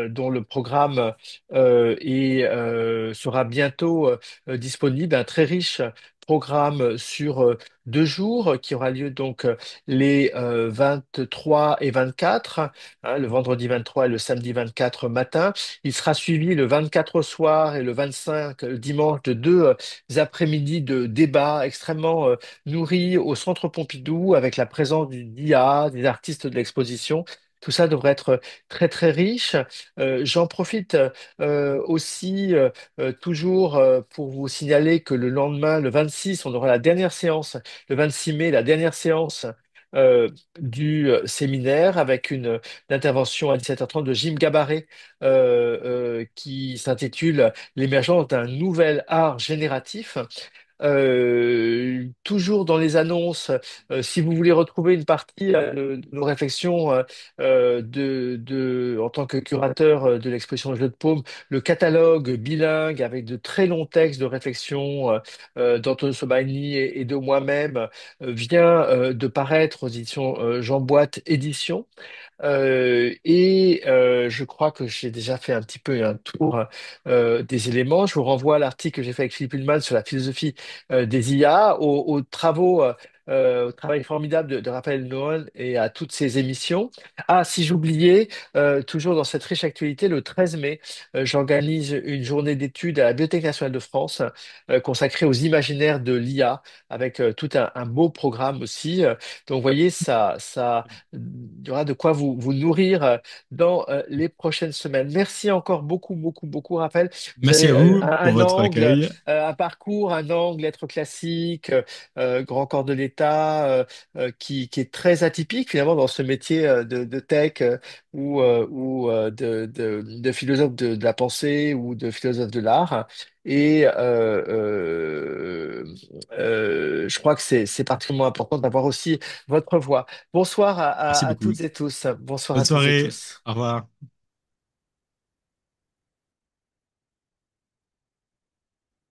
dont le programme sera bientôt disponible, un très riche programme sur 2 jours qui aura lieu donc les 23 et 24, hein, le vendredi 23 et le samedi 24 matin. Il sera suivi le 24 au soir et le 25 dimanche de deux après-midi de débats extrêmement nourris au Centre Pompidou avec la présence du DIA, des artistes de l'exposition. Tout ça devrait être très très riche. J'en profite aussi toujours pour vous signaler que le lendemain, le 26, on aura la dernière séance, le 26 mai, la dernière séance euh, du séminaire avec une intervention à 17h30 de Jim Gabarret qui s'intitule L'émergence d'un nouvel art génératif. Toujours dans les annonces, si vous voulez retrouver une partie de nos réflexions en tant que curateur de l'exposition Jeux de Paume, le catalogue bilingue avec de très longs textes de réflexion d'Antonio Sobani et de moi-même vient de paraître aux éditions Jean Boîte Éditions. Je crois que j'ai déjà fait un petit peu un tour des éléments. Je vous renvoie à l'article que j'ai fait avec Philippe Ullmann sur la philosophie des IA, au travail formidable de Raphaël Noën et à toutes ces émissions. Ah, si j'oubliais, toujours dans cette riche actualité, le 13 mai, j'organise une journée d'études à la Bibliothèque nationale de France consacrée aux imaginaires de l'IA avec tout un beau programme aussi. Donc, vous voyez, il y aura de quoi vous nourrir dans les prochaines semaines. Merci encore beaucoup, beaucoup, beaucoup, Raphaël. Vous Merci avez à vous pour un votre angle, accueil. un parcours, un angle, lettres classiques, grand corps de l'État, qui est très atypique finalement dans ce métier de tech ou de philosophe de la pensée ou de philosophe de l'art. Et je crois que c'est particulièrement important d'avoir aussi votre voix. Bonsoir Merci à beaucoup. toutes et tous. Bonsoir Bonne à toutes et soirée. tous. Au revoir.